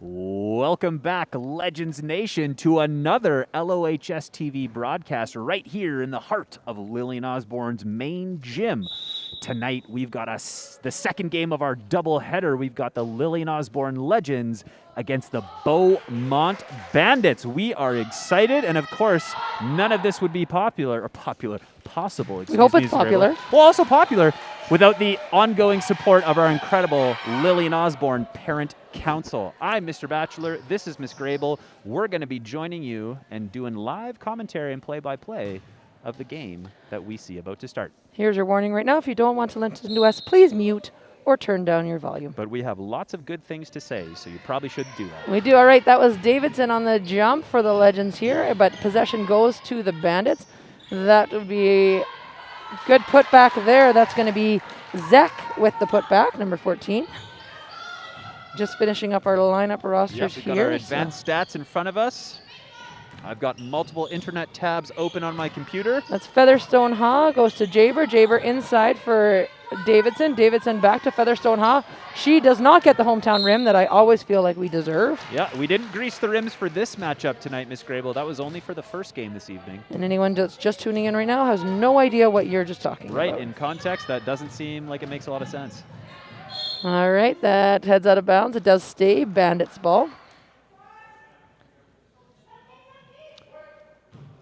Welcome back, Legends Nation, to another LOHS TV broadcast right here in the heart of Lillian Osborne's main gym. Tonight, we've got the second game of our doubleheader. We've got the Lillian Osborne Legends against the Beaumont Bandits. We are excited, and of course, none of this would be possible. We hope it's popular. Well, also popular without the ongoing support of our incredible Lillian Osborne Parent Council. I'm Mr. Bachelor. This is Miss Grable. We're going to be joining you and doing live commentary and play-by-play of the game that we see about to start. Here's your warning right now. If you don't want to listen to us, please mute or turn down your volume. But we have lots of good things to say, so you probably should do that. We do. All right, that was Davidson on the jump for the Legends here, but possession goes to the Bandits. That would be good putback there. That's going to be Zek with the putback, number 14. Just finishing up our lineup rosters we've here. Got our advanced stats in front of us. I've got multiple internet tabs open on my computer. That's Featherstone Ha, goes to Jaber. Jaber inside for Davidson. Davidson back to Featherstone Ha. She does not get the hometown rim that I always feel like we deserve. Yeah, we didn't grease the rims for this matchup tonight, Miss Grable. That was only for the first game this evening. And anyone that's just tuning in right now has no idea what you're just talking about. Right, in context, that doesn't seem like it makes a lot of sense. All right, that heads out of bounds. It does stay Bandits ball.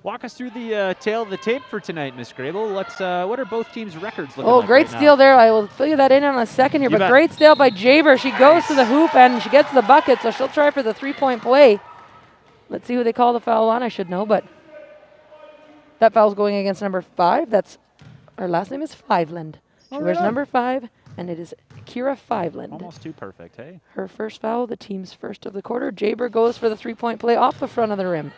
Walk us through the tail of the tape for tonight, Miss Grable. What are both teams' records looking like great right steal now? there. I will fill you that in a second here, You but bet. great steal by Jaber. She goes to the hoop and she gets the bucket, so she'll try for the three-point play. Let's see who they call the foul on. I should know, but that foul's going against number 5. Her last name is Fiveland. She wears number 5, and it is Kira Fiveland. Almost too perfect, hey? Her first foul, the team's first of the quarter. Jaber goes for the three-point play off the front of the rim.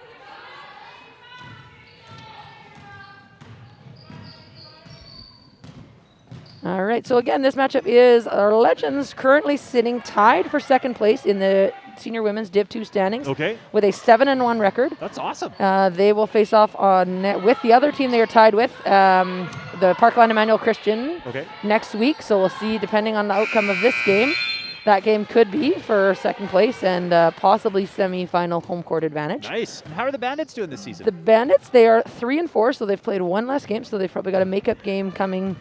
All right, so again, this matchup is our Legends currently sitting tied for second place in the senior women's Div 2 standings with a 7-1 record. That's awesome. They will face off with the other team they are tied with, the Parkland Emmanuel Christian, next week. So we'll see, depending on the outcome of this game, that game could be for second place and possibly semi-final home court advantage. Nice. And how are the Bandits doing this season? The Bandits, they are 3-4, so they've played one less game, so they've probably got a makeup game coming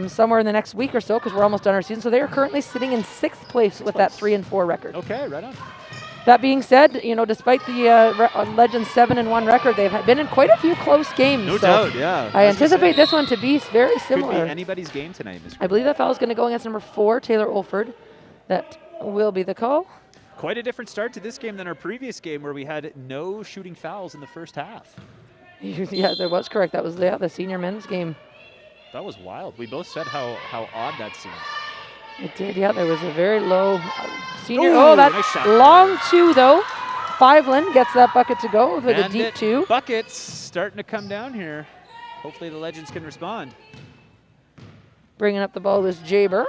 somewhere in the next week or so, because we're almost done our season. So they are currently sitting in 6th place with that 3-4 record. Okay, right on. That being said, despite the Legends 7-1 record, they've been in quite a few close games. No doubt, yeah. I anticipate this one to be very similar. Could be anybody's game tonight, Mr. I believe that foul is going to go against number 4, Taylor Olford. That will be the call. Quite a different start to this game than our previous game, where we had no shooting fouls in the first half. Yeah, that was correct. That was the senior men's game. That was wild. We both said how odd that seemed. It did, yeah. There was a very low senior. Ooh, that's nice long 2, though. Fiveland gets that bucket to go with a deep 2. Buckets starting to come down here. Hopefully the Legends can respond. Bringing up the ball was Jaber.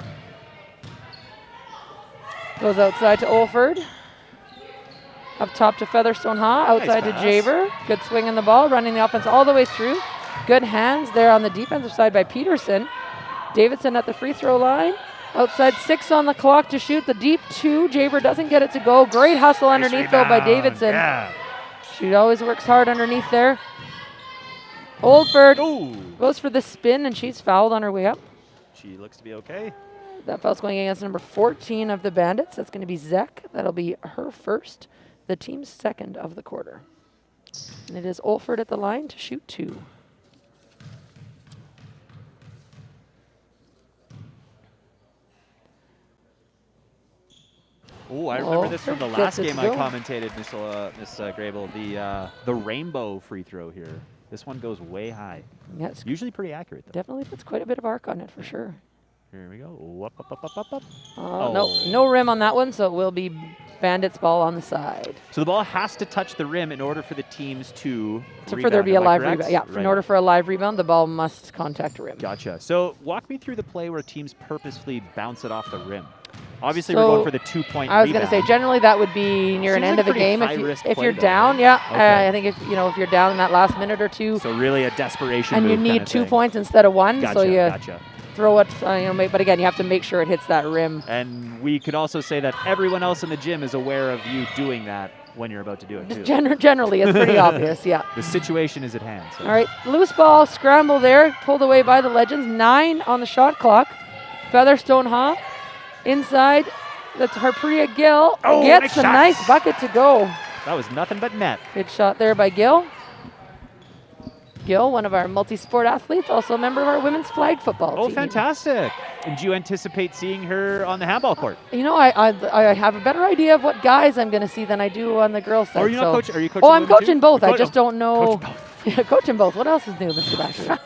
Goes outside to Olford. Up top to Featherstone Ha. Outside nice to Jaber. Good swing in the ball. Running the offense all the way through. Good hands there on the defensive side by Peterson. Davidson at the free throw line. Outside 6 on the clock to shoot the deep 2. Jaber doesn't get it to go. Great hustle underneath though by Davidson. Yeah. She always works hard underneath there. Olford goes for the spin and she's fouled on her way up. She looks to be okay. That foul's going against number 14 of the Bandits. That's going to be Zek. That'll be her first, the team's second of the quarter. And it is Olford at the line to shoot 2. Oh, I remember this from the last game I commentated, Miss Grable. The rainbow free throw here. This one goes way high. Yeah, it's usually pretty accurate, though. Definitely puts quite a bit of arc on it for sure. Here we go. Up. No rim on that one, so it will be Bandits ball on the side. So the ball has to touch the rim in order for the teams to for there to be a live rebound. Yeah, in order for a live rebound, the ball must contact a rim. Gotcha. So walk me through the play where teams purposefully bounce it off the rim. Obviously, we're going for the 2-point I was going to say, generally that would be near an end of a game. If you're down, I think if you're down in that last minute or two. So really a desperation and move you need 2 points instead of 1. Gotcha, so you gotcha. throw it, but again, you have to make sure it hits that rim. And we could also say that everyone else in the gym is aware of you doing that when you're about to do it, too. Generally, it's pretty obvious, yeah. The situation is at hand. So. All right, loose ball, scramble there, pulled away by the Legends. 9 on the shot clock. Featherstone Haw inside. That's Harpreet Gill. Gets the nice bucket to go. That was nothing but net. Good shot there by Gill. Gill, one of our multi-sport athletes, also a member of our women's flag football team. Oh, fantastic. And do you anticipate seeing her on the handball court? I have a better idea of what guys I'm going to see than I do on the girls' side. Are you not coaching? Are you coaching? Oh, I'm coaching both. I just don't know. Coach both. Yeah, coaching both. What else is new, Mr. Baxter?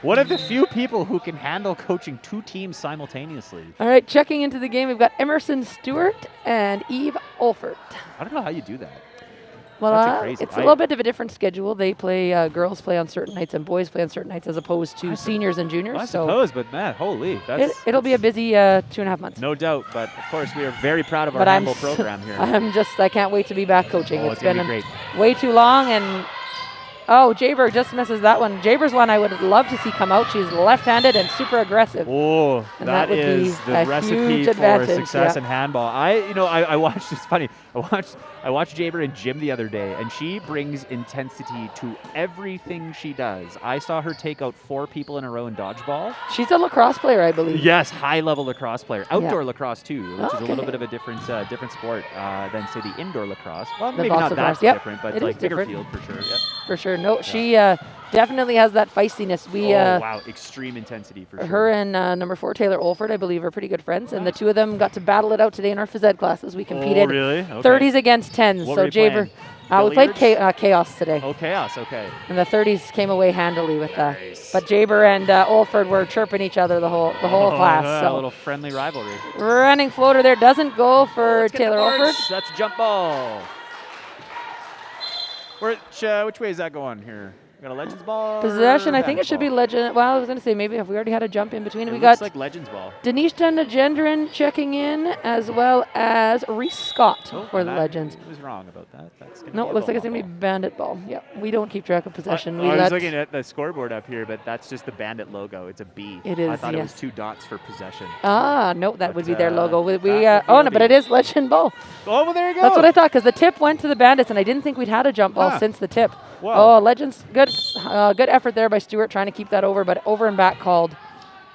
One of the few people who can handle coaching 2 teams simultaneously. All right, checking into the game, we've got Emerson Stewart and Eve Olfert. I don't know how you do that. Well, it's a little bit of a different schedule. They play, girls play on certain nights and boys play on certain nights as opposed to seniors and juniors. I suppose, but man, holy. It'll be a busy 2.5 months. No doubt, but of course we are very proud of our handball program here. I can't wait to be back coaching. It's been great. Way too long, and Jaber just misses that one. Jaber's one I would love to see come out. She's left-handed and super aggressive. Oh, that is the recipe for success in handball. I watched. It's funny. I watched Jaber in gym the other day, and she brings intensity to everything she does. I saw her take out 4 people in a row in dodgeball. She's a lacrosse player, I believe. Yes, high-level lacrosse player. Outdoor lacrosse too, which is a little bit of a different sport than say the indoor lacrosse. Well, maybe not that different, but like bigger field for sure. Yeah. For sure. No, she definitely has that feistiness. Wow, extreme intensity for sure. Her and number 4, Taylor Olford, I believe, are pretty good friends, and the two of them got to battle it out today in our phys ed classes. We competed 30s against 10s. What so Jaber, we played Chaos today. Oh, Chaos, okay. And the 30s came away handily with that. But Jaber and Olford were chirping each other the whole class. So a little friendly rivalry. Running floater there doesn't go for Taylor Olford. That's a jump ball. Which way is that going here? We got a Legends ball? Possession, I think it should be Legend. Well, I was going to say maybe if we already had a jump in between. It we looks got like Legends ball. Denishta Nagendran checking in, as well as Reese Scott for the Legends. I was wrong about that. No, it looks like it's going to be Bandit ball. Yeah, we don't keep track of possession. I was looking at the scoreboard up here, but that's just the Bandit logo. It's a B. It is, I thought it was 2 dots for possession. No, that would be their logo. But it is Legend ball. Oh, well, there you go. That's what I thought, because the tip went to the Bandits, and I didn't think we'd had a jump ball since the tip. Wow. Oh, Legends, good effort there by Stewart trying to keep that over, but over and back called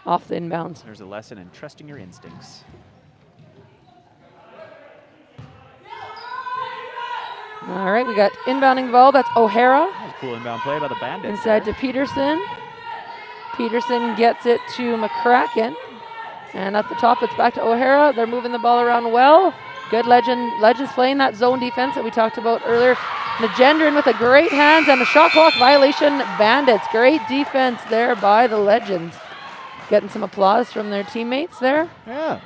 off the inbounds. There's a lesson in trusting your instincts. All right, we got inbounding the ball. That's O'Hara. That was a cool inbound play by the Bandits. Inside to Peterson. Peterson gets it to McCracken. And at the top, it's back to O'Hara. They're moving the ball around well. Good Legends playing that zone defense that we talked about earlier. Nagendran with a great hands and a shot clock violation. Bandits, great defense there by the Legends. Getting some applause from their teammates there. Yeah.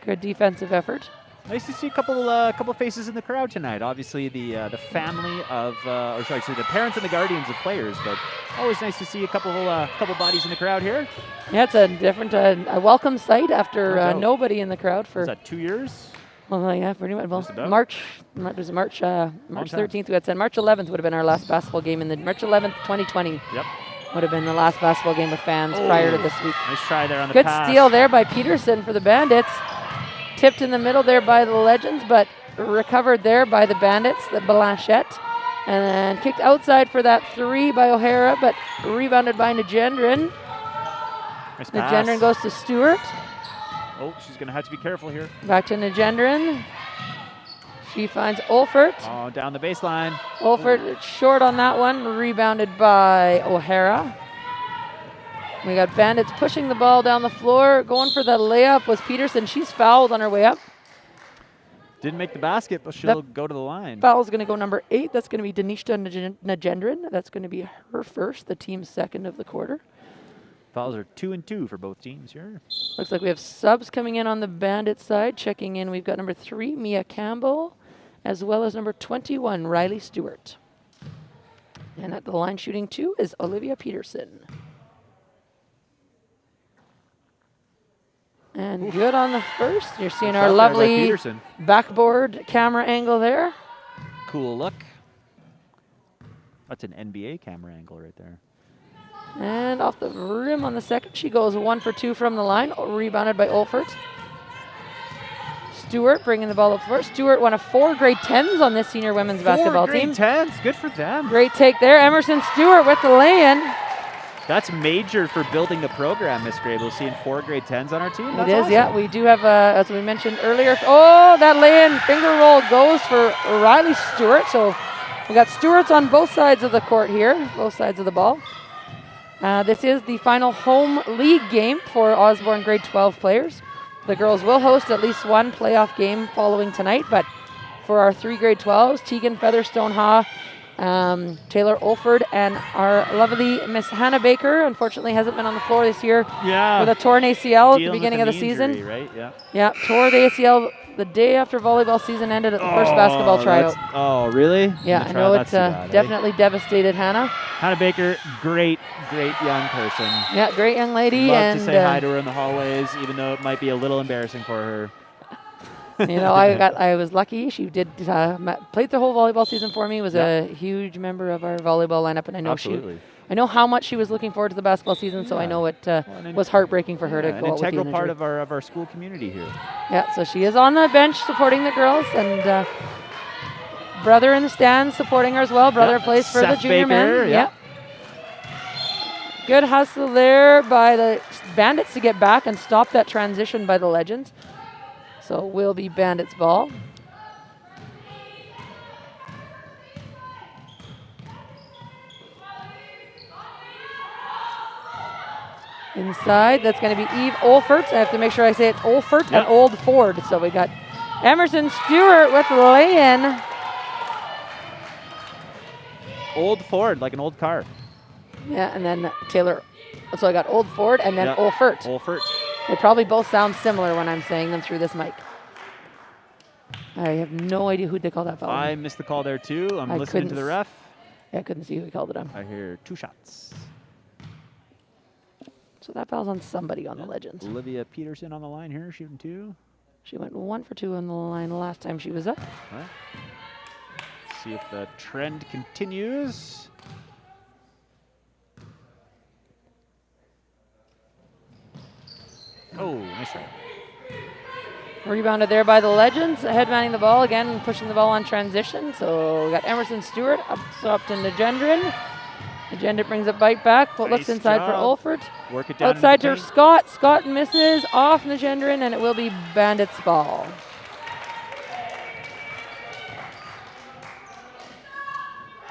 Good defensive effort. Nice to see a couple faces in the crowd tonight. Obviously, the family of, the parents and the guardians of players. But always nice to see a couple bodies in the crowd here. Yeah, it's a different, a welcome sight after nobody in the crowd for. Was that 2 years? Well, yeah, pretty much. Well, March 13th. We had said March 11th would have been our last basketball game in the March 11th, 2020. Yep. Would have been the last basketball game with fans prior to this week. Nice try there on the Good pass. steal there by Peterson for the Bandits. Tipped in the middle there by the Legends, but recovered there by the Bandits, the Blanchette. And kicked outside for that 3 by O'Hara, but rebounded by Nagendran. Nice pass. Nagendran goes to Stewart. Oh, she's going to have to be careful here. Back to Nagendran. She finds Olfert. Oh, down the baseline. Olfert short on that one, rebounded by O'Hara. We got Bandits pushing the ball down the floor. Going for the layup was Peterson. She's fouled on her way up. Didn't make the basket, but she'll go to the line. Foul's going to go number 8. That's going to be Denishta Nagendran. That's going to be her first, the team's second of the quarter. Fouls are 2 and 2 for both teams here. Looks like we have subs coming in on the Bandit side. Checking in, we've got number 3, Mia Campbell, as well as number 21, Riley Stewart. And at the line shooting 2 is Olivia Peterson. And good on the first. You're seeing our lovely backboard camera angle there. Cool look. That's an NBA camera angle right there. And off the rim on the second. She goes 1 for 2 from the line. Rebounded by Olfert. Stewart bringing the ball up first. Stewart, one of 4 grade 10s on this senior women's basketball team. 4 grade 10s. Good for them. Great take there. Emerson Stewart with the lay-in. That's major for building the program, Miss Grable. Seeing 4 grade 10s on our team. That's It is, awesome. yeah. We do have, as we mentioned earlier. Oh, that lay-in finger roll goes for Riley Stewart. So we got Stewarts on both sides of the court here, both sides of the ball. This is the final home league game for Osborne grade 12 players. The girls will host at least one playoff game following tonight, but for our 3 grade 12s, Tegan Featherstone Ha, Taylor Olford, and our lovely Miss Hannah Baker, unfortunately hasn't been on the floor this year with a torn ACL at the beginning of the season. Injury, right? Yeah, tore the ACL the day after volleyball season ended at the first basketball tryout. Oh, really? Yeah, I know it definitely devastated Hannah. Hannah Baker, great young person. Yeah, great young lady. Love to say hi to her in the hallways, even though it might be a little embarrassing for her. You know, I was lucky. She did played the whole volleyball season for me. Was a huge member of our volleyball lineup, and I know I know how much she was looking forward to the basketball season. So I know it was heartbreaking for her to go out with the integral part injury. of our school community here. Yeah, so she is on the bench supporting the girls, and brother in the stands supporting her as well. Brother plays for the junior men. Yeah. Good hustle there by the Bandits to get back and stop that transition by the Legends. So it will be Bandits ball. Inside, that's going to be Eve Olfert. I have to make sure I say it Olfert and Old Ford. So we got Emerson Stewart with the lay-in. Old Ford, like an old car. Yeah, and then Taylor. So I got Old Ford and then Olfert. Olfert. They probably both sound similar when I'm saying them through this mic. I have no idea who they call that foul. I missed the call there too. I'm listening to the ref. Yeah, I couldn't see who he called it on. I hear 2 shots. So that foul's on somebody on the Legends. Olivia Peterson on the line here, shooting 2. She went 1 for 2 on the line last time she was up. Right. See if the trend continues. Oh, nice try. Rebounded there by the Legends. Headmanning the ball again, pushing the ball on transition. So we got Emerson Stewart up to Nagendran. Nagendran brings a bite back. But looks inside for Olfert. Work it down. Outside to Scott. Scott misses off Nagendran, and it will be Bandits ball.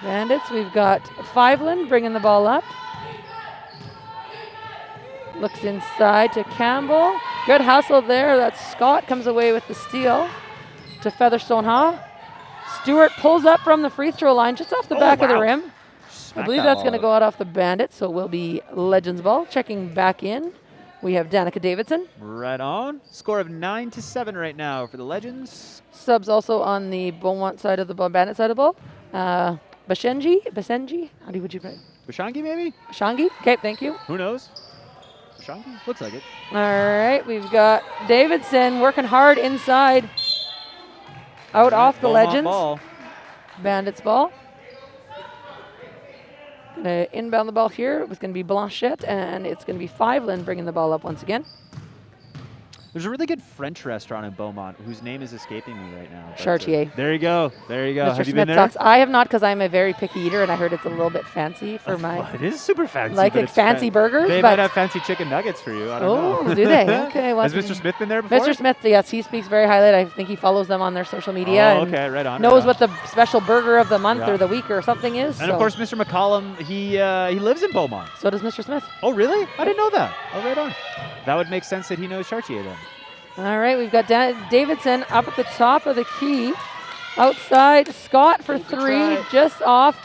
Bandits, we've got Fiveland bringing the ball up. Looks inside to Campbell. Good hustle there. That's Scott comes away with the steal to Featherstone Ha. Stewart pulls up from the free throw line just off the back of the rim. I believe that's going to go out off the Bandits, so it will be Legends ball. Checking back in, we have Danica Davidson. Right on. Score of 9-7 right now for the Legends. Subs also on the Beaumont side of the ball, Bandit side of the ball. Basenji? How would you put it? Bashangi maybe? Bashangi? Okay, thank you. Who knows? Bashangi? Looks like it. All right, we've got Davidson working hard inside. Out off the Beaumont Legends. Ball. Bandits ball. Gonna inbound the ball here. It was going to be Blanchette, and it's going to be Fiveland bringing the ball up once again. There's a really good French restaurant in Beaumont whose name is escaping me right now. Chartier. There you go. There you go. Mr. Have you Smith been there? talks. I have not, because I'm a very picky eater, and I heard it's a little bit fancy for my. Well, it is super fancy. Like but fancy burgers. They but might have fancy chicken nuggets for you. I don't know. Oh, do they? Okay. Well, Has Mr. Smith been there before? Mr. Smith, yes, he speaks very highly. I think he follows them on their social media. Oh, and okay, right on. knows what the special burger of the month or the week or something is. And of course, Mr. McCollum, he lives in Beaumont. So does Mr. Smith. Oh, really? I didn't know that. Oh, right on. That would make sense that he knows Chartier then. All right, we've got Davidson up at the top of the key. Outside, Scott for 3, just off.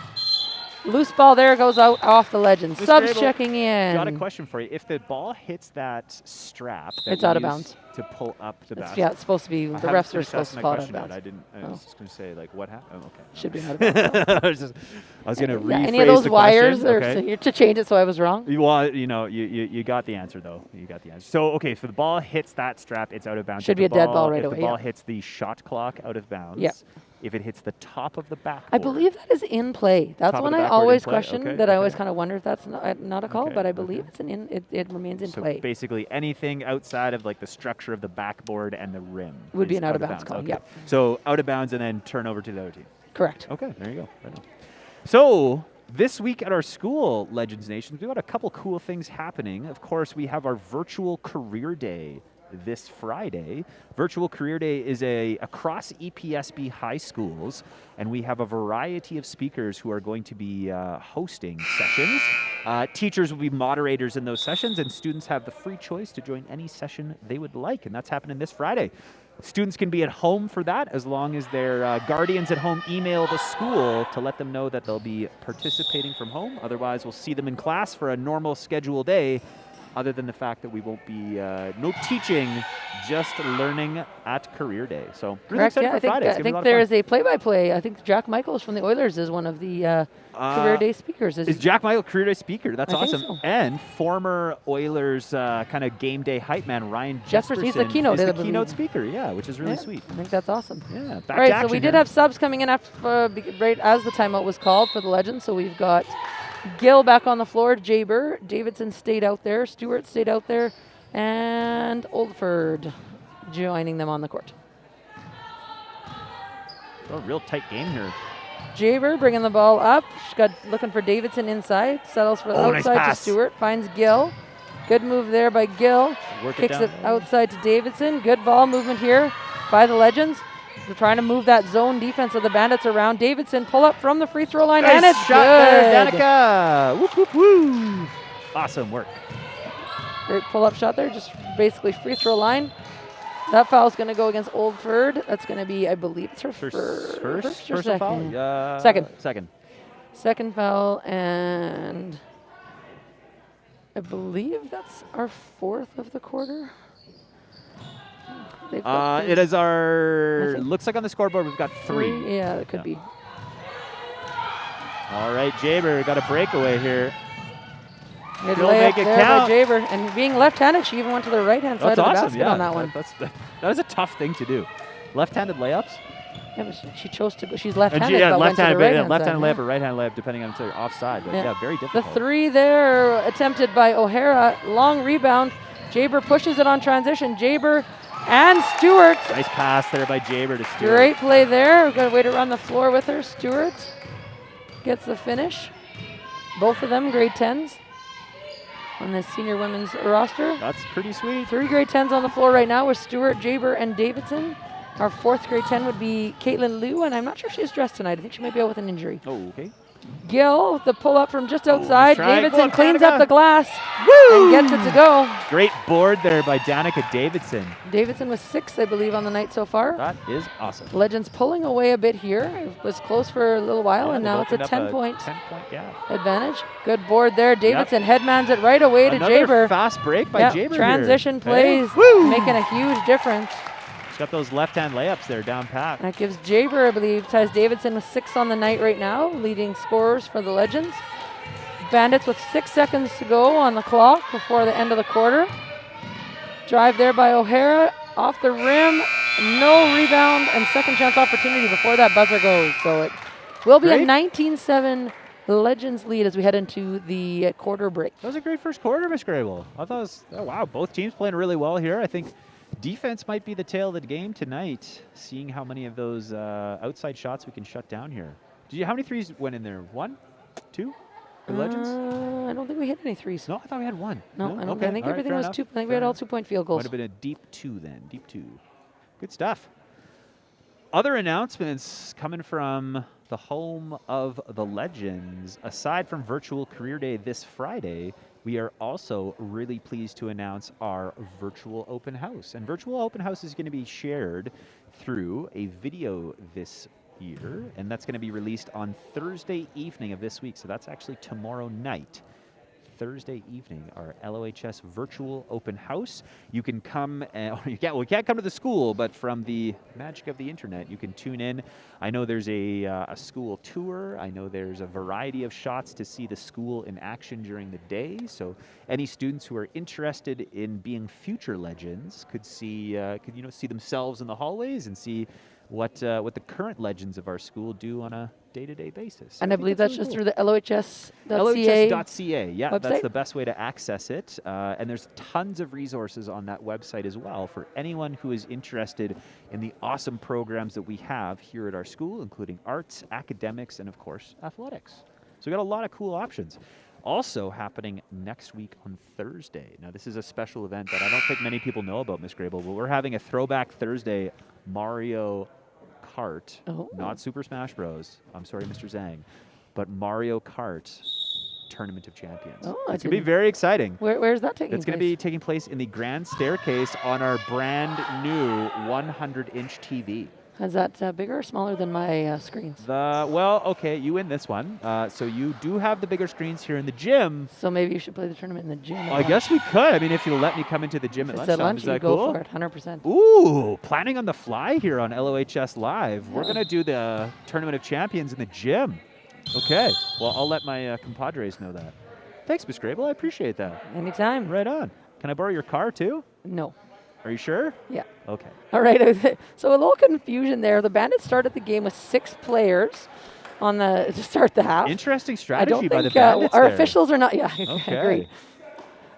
Loose ball there, goes out off the Legends. Subs checking in. Got a question for you. If the ball hits that strap, it's out of bounds. To pull up the basket. Yeah, it's supposed to be. The refs are supposed to pull it out of bounds. I was just going to say, like, what happened? Oh, okay. Should be out of bounds. I was going to rephrase any of those the wires question. to change it, so I was wrong. Well, you got the answer though. You got the answer. So okay, so the ball hits that strap, it's out of bounds. Should be a dead ball right away. If the ball hits the shot clock out of bounds, if it hits the top of the backboard. I believe that is in play. That's Top of one the I backboard in always play? question. Okay, That I always okay. kind of wonder if that's not a call, Okay, but I believe okay. it's it remains in So play. basically anything outside of like the structure of the backboard and the rim Would be is an out of bounds call, Okay. yep. So out of bounds and then turn over to the other team. Correct. Okay, there you go. Right on. So this week at our school, Legends Nation, we've got a couple cool things happening. Of course, we have our virtual career day this Friday. Virtual Career Day is across EPSB high schools, and we have a variety of speakers who are going to be hosting sessions. Teachers will be moderators in those sessions, and students have the free choice to join any session they would like, and that's happening this Friday. Students can be at home for that as long as their guardians at home email the school to let them know that they'll be participating from home. Otherwise, we'll see them in class for a normal scheduled day, other than the fact that we won't be no teaching, just learning at Career Day. So really Correct. excited Yeah, for Friday. I think there is a play-by-play. I think Jack Michaels from the Oilers is one of the Career Day speakers. Is Jack Michael Career Day speaker? That's I think awesome. so. And former Oilers kind of game day hype man Ryan Jesperson, he's the Jesperson keynote, is I the keynote believe. speaker. Yeah, which is really Yeah, sweet. I think that's awesome. Yeah, back All to right, action so we did here. have subs coming in after, right as the timeout was called for the Legends. So we've got Gill back on the floor, Jaber, Davidson stayed out there, Stewart stayed out there, and Oldford joining them on the court. Oh, real tight game here. Jaber bringing the ball up. She's got looking for Davidson inside. Settles for the Oh, nice outside to pass. Stewart. Finds Gill. Good move there by Gill. Work it Kicks down. it outside to Davidson. Good ball movement here by the Legends. They're trying to move that zone defense of the Bandits around. Davidson pull up from the free throw line, and Nice it's shot good. there, Danica. Whoop, whoop, woo. Awesome work. Great pull-up shot there, just basically free throw line. That foul's going to go against Oldford. That's going to be, I believe, it's her first or Personal second. foul? Second. Second foul, and I believe that's our fourth of the quarter. They've got It is our, That's it. looks like on the scoreboard we've got three. Yeah, it could Yeah. be. All right, Jaber got a breakaway here. Good Still layup make it there count. by Jaber. And being left-handed, she even went to the right-hand side That's of the awesome, basket yeah. on that one. That is a tough thing to do. Left-handed layups? Yeah, but she chose to go. She's left-handed, Yeah, but went to the left-handed right-hand left-handed side. layup or right-handed layup, depending on if they're offside. But yeah, very The difficult. three there attempted by O'Hara. Long rebound. Jaber pushes it on transition. Jaber and Stewart. Nice pass there by Jaber to Stewart. Great play there. We've got a way to run the floor with her. Stewart gets the finish. Both of them grade 10s on the senior women's roster. That's pretty sweet. 3 grade 10s on the floor right now with Stewart, Jaber, and Davidson. Our 4th grade 10 would be Caitlin Liu, and I'm not sure she's dressed tonight. I think she might be out with an injury. Oh, okay. Gill, the pull up from just outside. try. Davidson Go on, cleans Danica. up the glass Woo! and gets it to go. Great board there by Danica Davidson. Davidson was 6, I believe, on the night so far. That is awesome. Legends pulling away a bit here. It was close for a little while, and they've now it's a opened up 10-point 10-point gap. advantage. Good board there. Davidson headmans it right away to Another Jaber. fast break by Yep, Jaber here. transition plays, Hey, woo! making a huge difference. She's got those left-hand layups there down pat. That gives Jaber, I believe, ties Davidson with 6 on the night right now, leading scorers for the Legends. Bandits with 6 seconds to go on the clock before the end of the quarter. Drive there by O'Hara, off the rim, no rebound, and second chance opportunity before that buzzer goes. So it will be a Great. 19-7 Legends lead as we head into the quarter break. That was a great first quarter, Miss Grable. I thought it was, oh, wow, both teams playing really well here. I think defense might be the tail of the game tonight, seeing how many of those outside shots we can shut down here. How many threes went in there? 1? 2? For the Legends? I don't think we hit any threes. No, I thought we had 1. No, I don't. Okay. I think All right, everything fair was enough. 2. I think we Fair had all enough. 2-point field Might goals. have been a deep 2 then. Deep 2. Good stuff. Other announcements coming from the home of the Legends. Aside from Virtual Career Day this Friday, we are also really pleased to announce our virtual open house. And virtual open house is going to be shared through a video this year, and that's going to be released on Thursday evening of this week. So that's actually tomorrow night. Thursday evening, our LOHS virtual open house. You can come, we can't come to the school, but from the magic of the internet, you can tune in. I know there's a school tour. I know there's a variety of shots to see the school in action during the day. So any students who are interested in being future Legends could see, see themselves in the hallways and see what the current legends of our school do on a day-to-day basis. And I think believe that's really just cool. through the LOHS.ca. LOHS.ca, yeah, website? that's the best way to access it. And there's tons of resources on that website as well for anyone who is interested in the awesome programs that we have here at our school, including arts, academics, and of course, athletics. So we got a lot of cool options. Also happening next week on Thursday. Now, this is a special event that I don't think many people know about, Miss Grable, but we're having a Throwback Thursday Mario Kart, not Super Smash Bros. I'm sorry, Mr. Zhang, but Mario Kart Tournament of Champions. Oh, it's going to be very exciting. Where's that taking place? It's going to be taking place in the grand staircase on our brand new 100-inch TV. Is that bigger or smaller than my screens? Well, okay, you win this one. So you do have the bigger screens here in the gym. So maybe you should play the tournament in the gym. I guess we could. I mean, if you'll let me come into the gym at lunchtime, lunch, is that you go cool? for it, 100%. Ooh, planning on the fly here on LOHS Live. We're going to do the Tournament of Champions in the gym. Okay. Well, I'll let my compadres know that. Thanks, Miss Grable. I appreciate that. Anytime. Right on. Can I borrow your car, too? No. Are you sure? Yeah. Okay. All right. So a little confusion there. The Bandits started the game with 6 players on to start the half. Interesting strategy by the Bandits. Bandits Our there. officials are not. Yeah, I agree.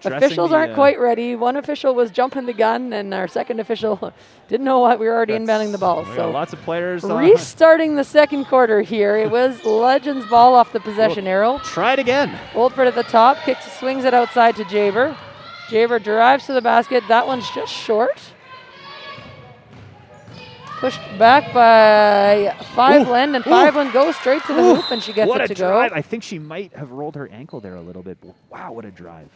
Officials aren't quite ready. One official was jumping the gun, and our second official didn't know what we were already inbounding the ball. So lots of players. Restarting the second quarter here. It was Legends ball off the possession arrow. Try it again. Oldford at the top, swings it outside to Jaber. Jaber drives to the basket. That one's just short. Pushed back by Fiveland, and Fiveland goes straight to the hoop, and she gets it to go. What a drive. I think she might have rolled her ankle there a little bit. Wow, what a drive.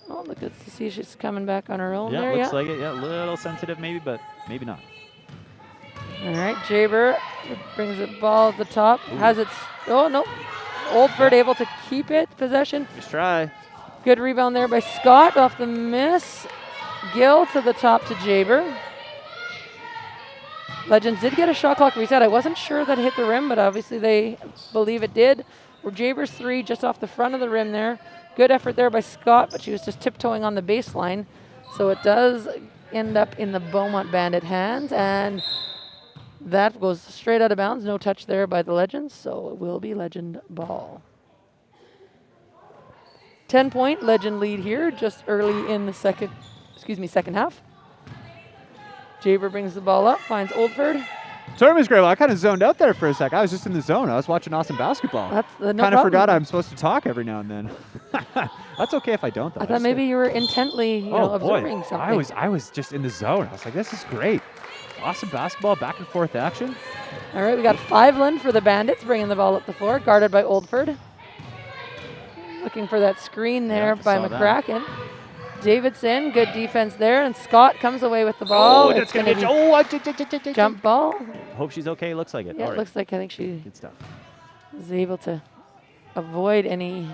Oh, look, good to see she's coming back on her own yeah, there. Looks like it. Yeah, a little sensitive maybe, but maybe not. All right, Jaber brings the ball at the top. Has it. Oh, no. Oldford able to keep it, possession. Just try. Good rebound there by Scott off the miss. Gill to the top to Jaber. Legends did get a shot clock reset. I wasn't sure that it hit the rim, but obviously they believe it did. Jaber's 3 just off the front of the rim there. Good effort there by Scott, but she was just tiptoeing on the baseline. So it does end up in the Beaumont Bandit hands, and that goes straight out of bounds. No touch there by the Legends, so it will be Legend ball. 10-point Legend lead here, just early in the second half. Jaber brings the ball up, finds Oldford. Sorry, Ms. Grable, I kind of zoned out there for a sec. I was just in the zone. I was watching awesome basketball. That's no kind of forgot I'm supposed to talk every now and then. That's okay if I don't, though. I thought maybe you were intently observing something. I was just in the zone. I was like, this is great. Awesome basketball, back and forth action. All right, we got Fiveland for the Bandits, bringing the ball up the floor, guarded by Oldford. Looking for that screen there by McCracken. Davidson, good defense there, and Scott comes away with the ball. It's going to be jump ball. Hope she's okay. Looks like it. Yeah, it looks like I think she good stuff. Was able to avoid any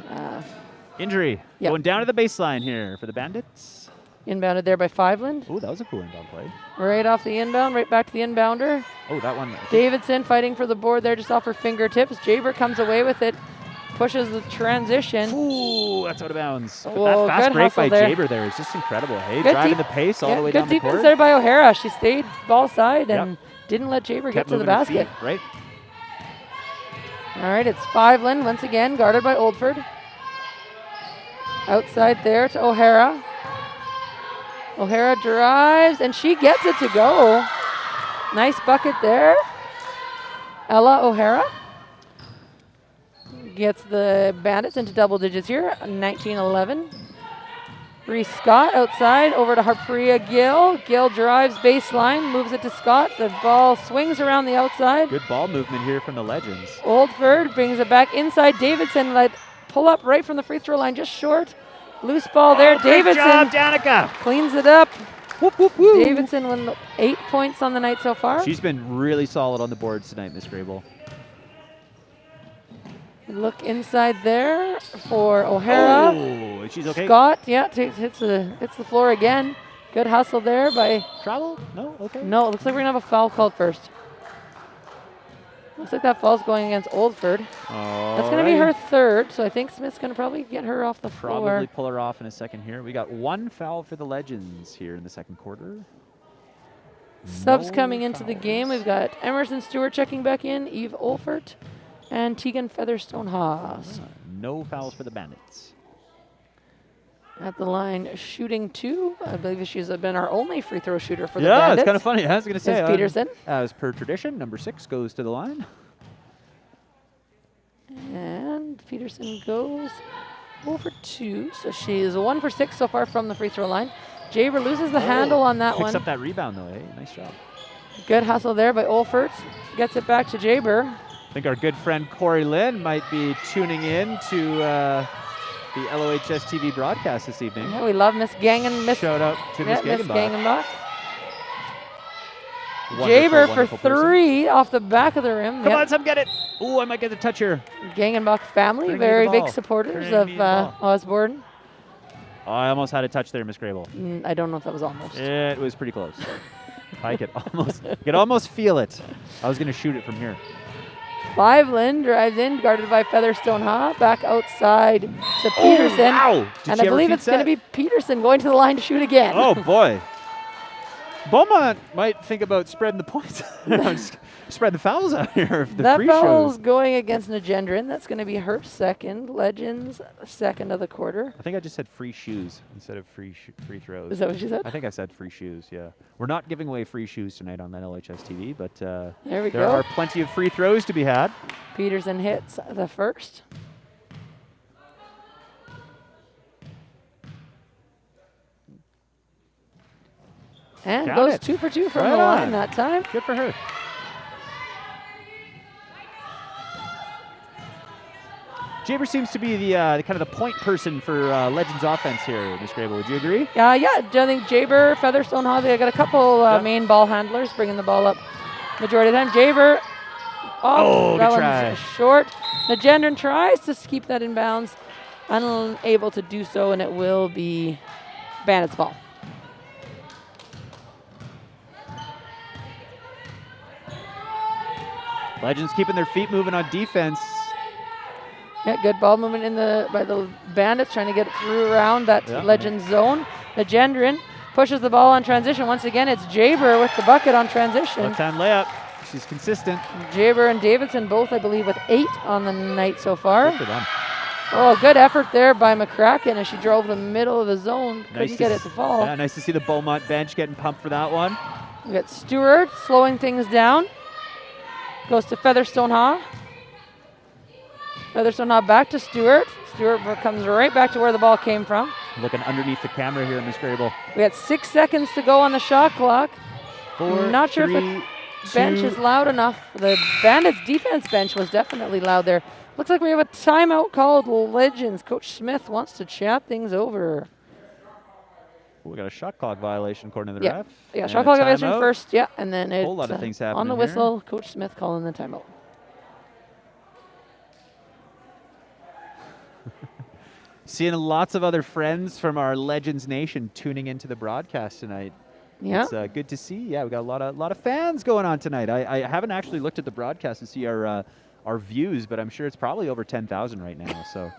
injury. Yep. Going down to the baseline here for the Bandits. Inbounded there by Fiveland. Oh, that was a cool inbound play. Right off the inbound, right back to the inbounder. Oh, that one. Davidson fighting for the board there just off her fingertips. Jaber comes away with it. Pushes the transition. Ooh, that's out of bounds. But Whoa, that fast break by there. Jaber there is just incredible. Hey, good driving the pace all the way down the court. Good defense there by O'Hara. She stayed ball side and didn't let Jaber get to the basket. Feet, right? All right, it's Fiveland once again, guarded by Oldford. Outside there to O'Hara. O'Hara drives, and she gets it to go. Nice bucket there. Ella O'Hara gets the Bandits into double digits here, 19-11. Reese Scott outside, over to Harpreet Gill. Gill drives baseline, moves it to Scott. The ball swings around the outside. Good ball movement here from the Legends. Oldford brings it back inside. Davidson pull up right from the free throw line, just short. Loose ball there. Davidson job, Danica. Cleans it up. Whoop, whoop, whoop. Davidson won 8 points on the night so far. She's been really solid on the boards tonight, Miss Grable. Look inside there for O'Hara. Oh, she's okay. Scott, hits the floor again. Good hustle there by Travel? No? Okay. No, it looks like we're going to have a foul called first. Looks like that foul's going against Oldford. That's going to be her third, so I think Smith's going to probably get her off the floor. Probably pull her off in a second here. We got 1 foul for the Legends here in the second quarter. Subs No coming into the game. fouls. We've got Emerson Stewart checking back in, Eve Olfert, and Tegan Featherstone Haas. No fouls for the Bandits. At the line, shooting 2. I believe she's been our only free throw shooter for the Yeah, Bandits. it's kind of funny. I was going to say, Is Peterson. as per tradition, number 6 goes to the line. And Peterson goes 0 for 2. So she is 1 for 6 so far from the free throw line. Jaber loses the handle on that Picks one. up that rebound, though, eh? Nice job. Good hustle there by Olfert. Gets it back to Jaber. I think our good friend Corey Lynn might be tuning in to the LOHS TV broadcast this evening. Yeah, we love Miss Gangen. Miss Shout out to Miss Miss Gangenbach. Gangenbach. Wonderful, Jaber for wonderful person. 3 off the back of the rim. Come on, some get it. Ooh, I might get the touch here. Gangenbach family, Bring me the very big ball. supporters Bring of me the ball. Osborne. Oh, I almost had a touch there, Miss Grable. I don't know if that was almost. It was pretty close. I could almost feel it. I was going to shoot it from here. Fiveland drives in, guarded by Featherstone Ha. Back outside to Peterson. Oh, wow. Did And she I ever believe feed it's going to set? be Peterson going to the line to shoot again. Oh, boy. Beaumont might think about spreading the points. Just spread the fouls out here. The that free foul's shows. going against Nagendran. That's going to be her second. Legends second of the quarter. I think I just said free shoes instead of free throws. Is that what you said? I think I said free shoes, yeah. We're not giving away free shoes tonight on LHS TV, but There we there go. are plenty of free throws to be had. Peterson hits the first. And Got goes it. 2 for 2 from Right the line on. that time. Good for her. Jaber seems to be the kind of the point person for Legends offense here, Ms. Grable. Would you agree? Yeah, I think Jaber, Featherstone, Hawley, I got a couple main ball handlers bringing the ball up majority of the time. Jaber, Oh, that good one's try. short. Nagendran tries to keep that in bounds, unable to do so, and it will be Bandits ball. Legends keeping their feet moving on defense. Yeah, good ball movement by the Bandits, trying to get it through around that Yeah. Legends zone. Nagendran pushes the ball on transition. Once again, it's Jaber with the bucket on transition. Left-hand layup. She's consistent. Jaber and Davidson both, I believe, with 8 on the night so far. Good for them. Oh, good effort there by McCracken as she drove the middle of the zone. Couldn't get it to fall. Yeah, nice to see the Beaumont bench getting pumped for that one. We got Stewart slowing things down. Goes to Featherstone Ha. Featherstone Ha back to Stewart. Stewart comes right back to where the ball came from. Looking underneath the camera here, Miss Grable. We got 6 seconds to go on the shot clock. 4, Not sure if 3, the bench 2. is loud enough. The Bandits defense bench was definitely loud there. Looks like we have a timeout called. Legends. Coach Smith wants to chat things over. We got a shot clock violation according to the ref. Yeah, and shot a clock violation timeout. first. Yeah, and then it's Whole lot of things on happening the here. whistle. Coach Smith calling the timeout. Seeing lots of other friends from our Legends Nation tuning into the broadcast tonight. Yeah. It's good to see. Yeah, we got a lot of fans going on tonight. I haven't actually looked at the broadcast to see our views, but I'm sure it's probably over 10,000 right now. So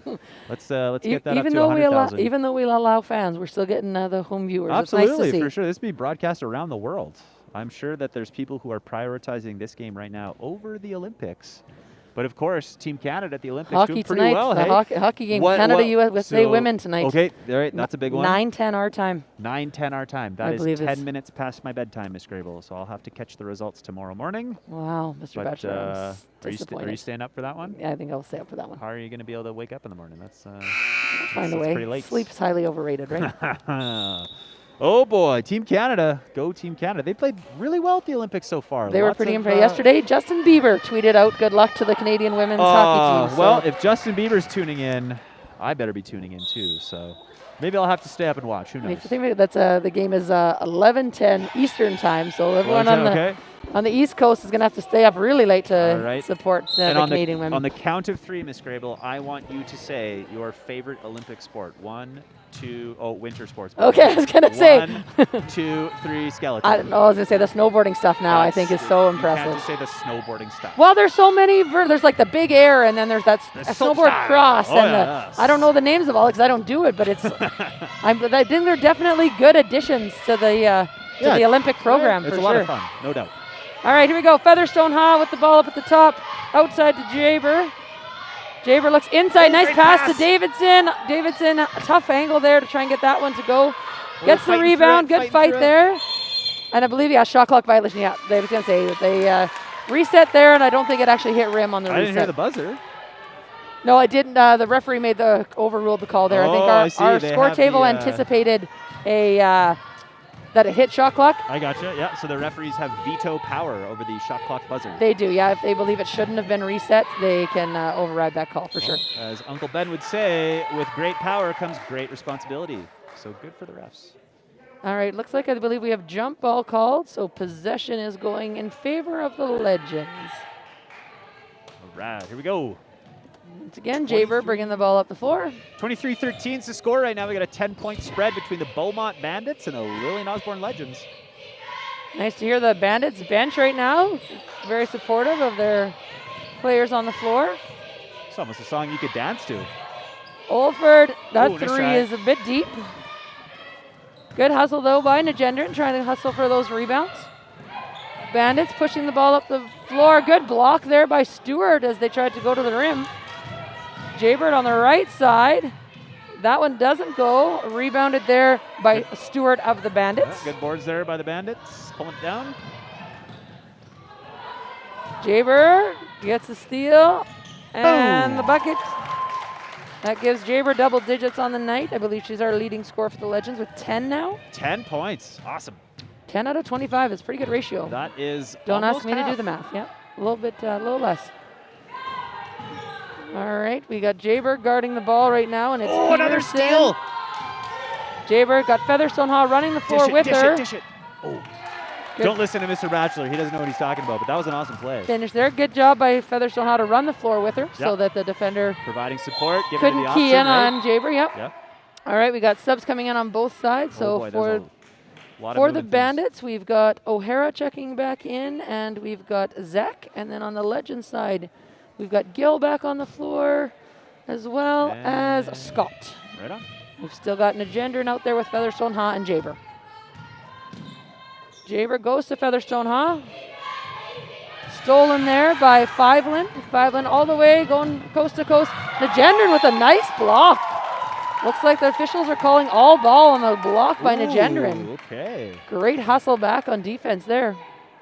let's get that up to 100,000. Even though we allow fans, we're still getting the home viewers. Absolutely, it's nice to see. for sure. This be broadcast around the world. I'm sure that there's people who are prioritizing this game right now over the Olympics. But of course, Team Canada at the Olympics Hockey doing pretty tonight. well. The Hey? hockey game. Canada, USA so- women tonight. Okay, all right, that's a big one. 9:10 our time. 9:10 our time. I That believe is 10 it's- minutes past my bedtime, Miss Grable. So I'll have to catch the results tomorrow morning. Wow, Mr. But Bachelor, I'm are you disappointed. staying up for that one? Yeah, I think I'll stay up for that one. How are you going to be able to wake up in the morning? That's Find a that's way. pretty late. Sleep's highly overrated, right? Oh boy, Team Canada. Go Team Canada. They played really well at the Olympics so far. They were Lots pretty of, impressed. Yesterday, Justin Bieber tweeted out, "Good luck to the Canadian women's hockey team." Well, So if Justin Bieber's tuning in, I better be tuning in too. So maybe I'll have to stay up and watch. Who I knows? think that's the game is 11:10 Eastern time. So everyone Okay. on the East Coast is going to have to stay up really late All to right. support And the on Canadian women. on the count of 3, Miss Grable, I want you to say your favorite Olympic sport. 1, 2, winter sports. Okay, I was going to say. 1, 2, 3, skeleton. I don't know. I was going to say the snowboarding stuff now. I think is so You impressive. can't just say the snowboarding stuff. Well, there's so many. There's like the big air, and then there's that The a slope snowboard style. cross, Oh, and yes. I don't know the names of all because I don't do it, but it's. I think they're definitely good additions to the to the Olympic program It's for a lot sure. of fun, no doubt. All right, here we go. Featherstone Ha with the ball up at the top, outside to Jaber. Jaber looks inside. Nice great pass pass. to Davidson. Davidson, a tough angle there to try and get that one to go. Gets the fighting rebound. through it, Good fighting fight through it. there. And I believe, shot clock violation. Yeah, I was going to say that they reset there, and I don't think it actually hit rim on the I reset. didn't hear the buzzer. No, I didn't. The referee overruled the call there. I think I see. our They score have table the, anticipated that it hit shot clock. I gotcha. Yeah, so the referees have veto power over the shot clock buzzer. They do, yeah. If they believe it shouldn't have been reset, they can override that call for sure. As Uncle Ben would say, with great power comes great responsibility. So good for the refs. All right, looks like I believe we have jump ball called, so possession is going in favor of the Legends. All right, here we go. Once again, Jaber bringing the ball up the floor. 23-13 is the score right now. We got a 10-point spread between the Beaumont Bandits and the Lillian Osborne Legends. Nice to hear the Bandits bench right now. Very supportive of their players on the floor. It's almost a song you could dance to. Olford, that Nice three try. is a bit deep. Good hustle though by Nagendran, trying to hustle for those rebounds. Bandits pushing the ball up the floor. Good block there by Stewart as they tried to go to the rim. Jaybird on the right side. That one doesn't go. Rebounded there by Stewart of the Bandits. Yeah, good boards there by the Bandits. Pulling it down. Jaber gets the steal and Boom. the bucket. That gives Jaber double digits on the night. I believe she's our leading scorer for the Legends with 10 now. 10 points. Awesome. 10 out of 25 is a pretty good ratio. That is Don't ask almost me to do half. the math. Yeah, a little less. All right, we got Jaber guarding the ball right now, and it's another Peterson. steal. Jaber got Featherstone Hall running the floor with her. Dish it. Oh. Good. Don't listen to Mr. Bachelor. He doesn't know what he's talking about, but that was an awesome play. Finish there. Good job by Featherstone Hall to run the floor with her so that the defender Providing support, giving her couldn't the key option, in right? on Jaber. Yep. Yep. All right, we got subs coming in on both sides. Oh So boy, for there's a lot of the moving things. Bandits, we've got O'Hara checking back in, and we've got Zach. And then on the Legends side, we've got Gil back on the floor, as well as Scott. Right on. We've still got Nagendran out there with Featherstone Ha and Jaber. Jaber goes to Featherstone Ha. Stolen there by Fiveland. Fiveland all the way, going coast to coast. Nagendran with a nice block. Looks like the officials are calling all ball on the block by Nagendran. Okay. Great hustle back on defense there.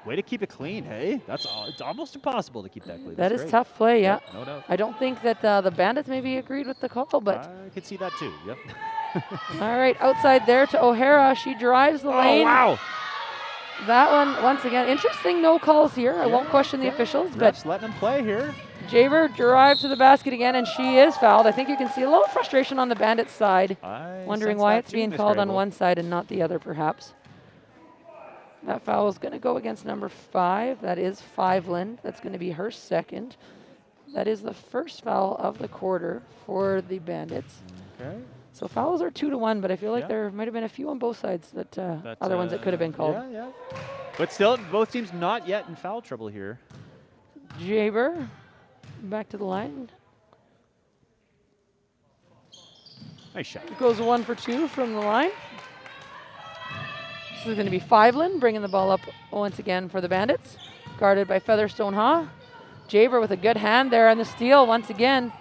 Way to keep it clean, hey? It's almost impossible to keep that clean. That That's is great. tough play, yeah. Yep, no doubt. I don't think that the Bandits maybe agreed with the call, but I could see that too, yep. all right, outside there to O'Hara. She drives the lane. Oh, wow. That one, once again, interesting no calls here. I won't question the officials, but Refs letting them play here. Jaber drives to the basket again, and she is fouled. I think you can see a little frustration on the Bandits' side, I wondering sense why that it's too, being Miss called on Grable. one side and not the other, perhaps. That foul is going to go against number 5. That is Fiveland. That's going to be her second. That is the first foul of the quarter for the Bandits. Okay. So fouls are 2-1, but I feel like Yeah. there might have been a few on both sides that But, other ones that could have been called. Yeah. But still, both teams not yet in foul trouble here. Jaber back to the line. Nice shot. Goes 1 for 2 from the line. This is going to be Fiveland bringing the ball up once again for the Bandits. Guarded by Featherstone Ha. Jaber with a good hand there on the steal once again.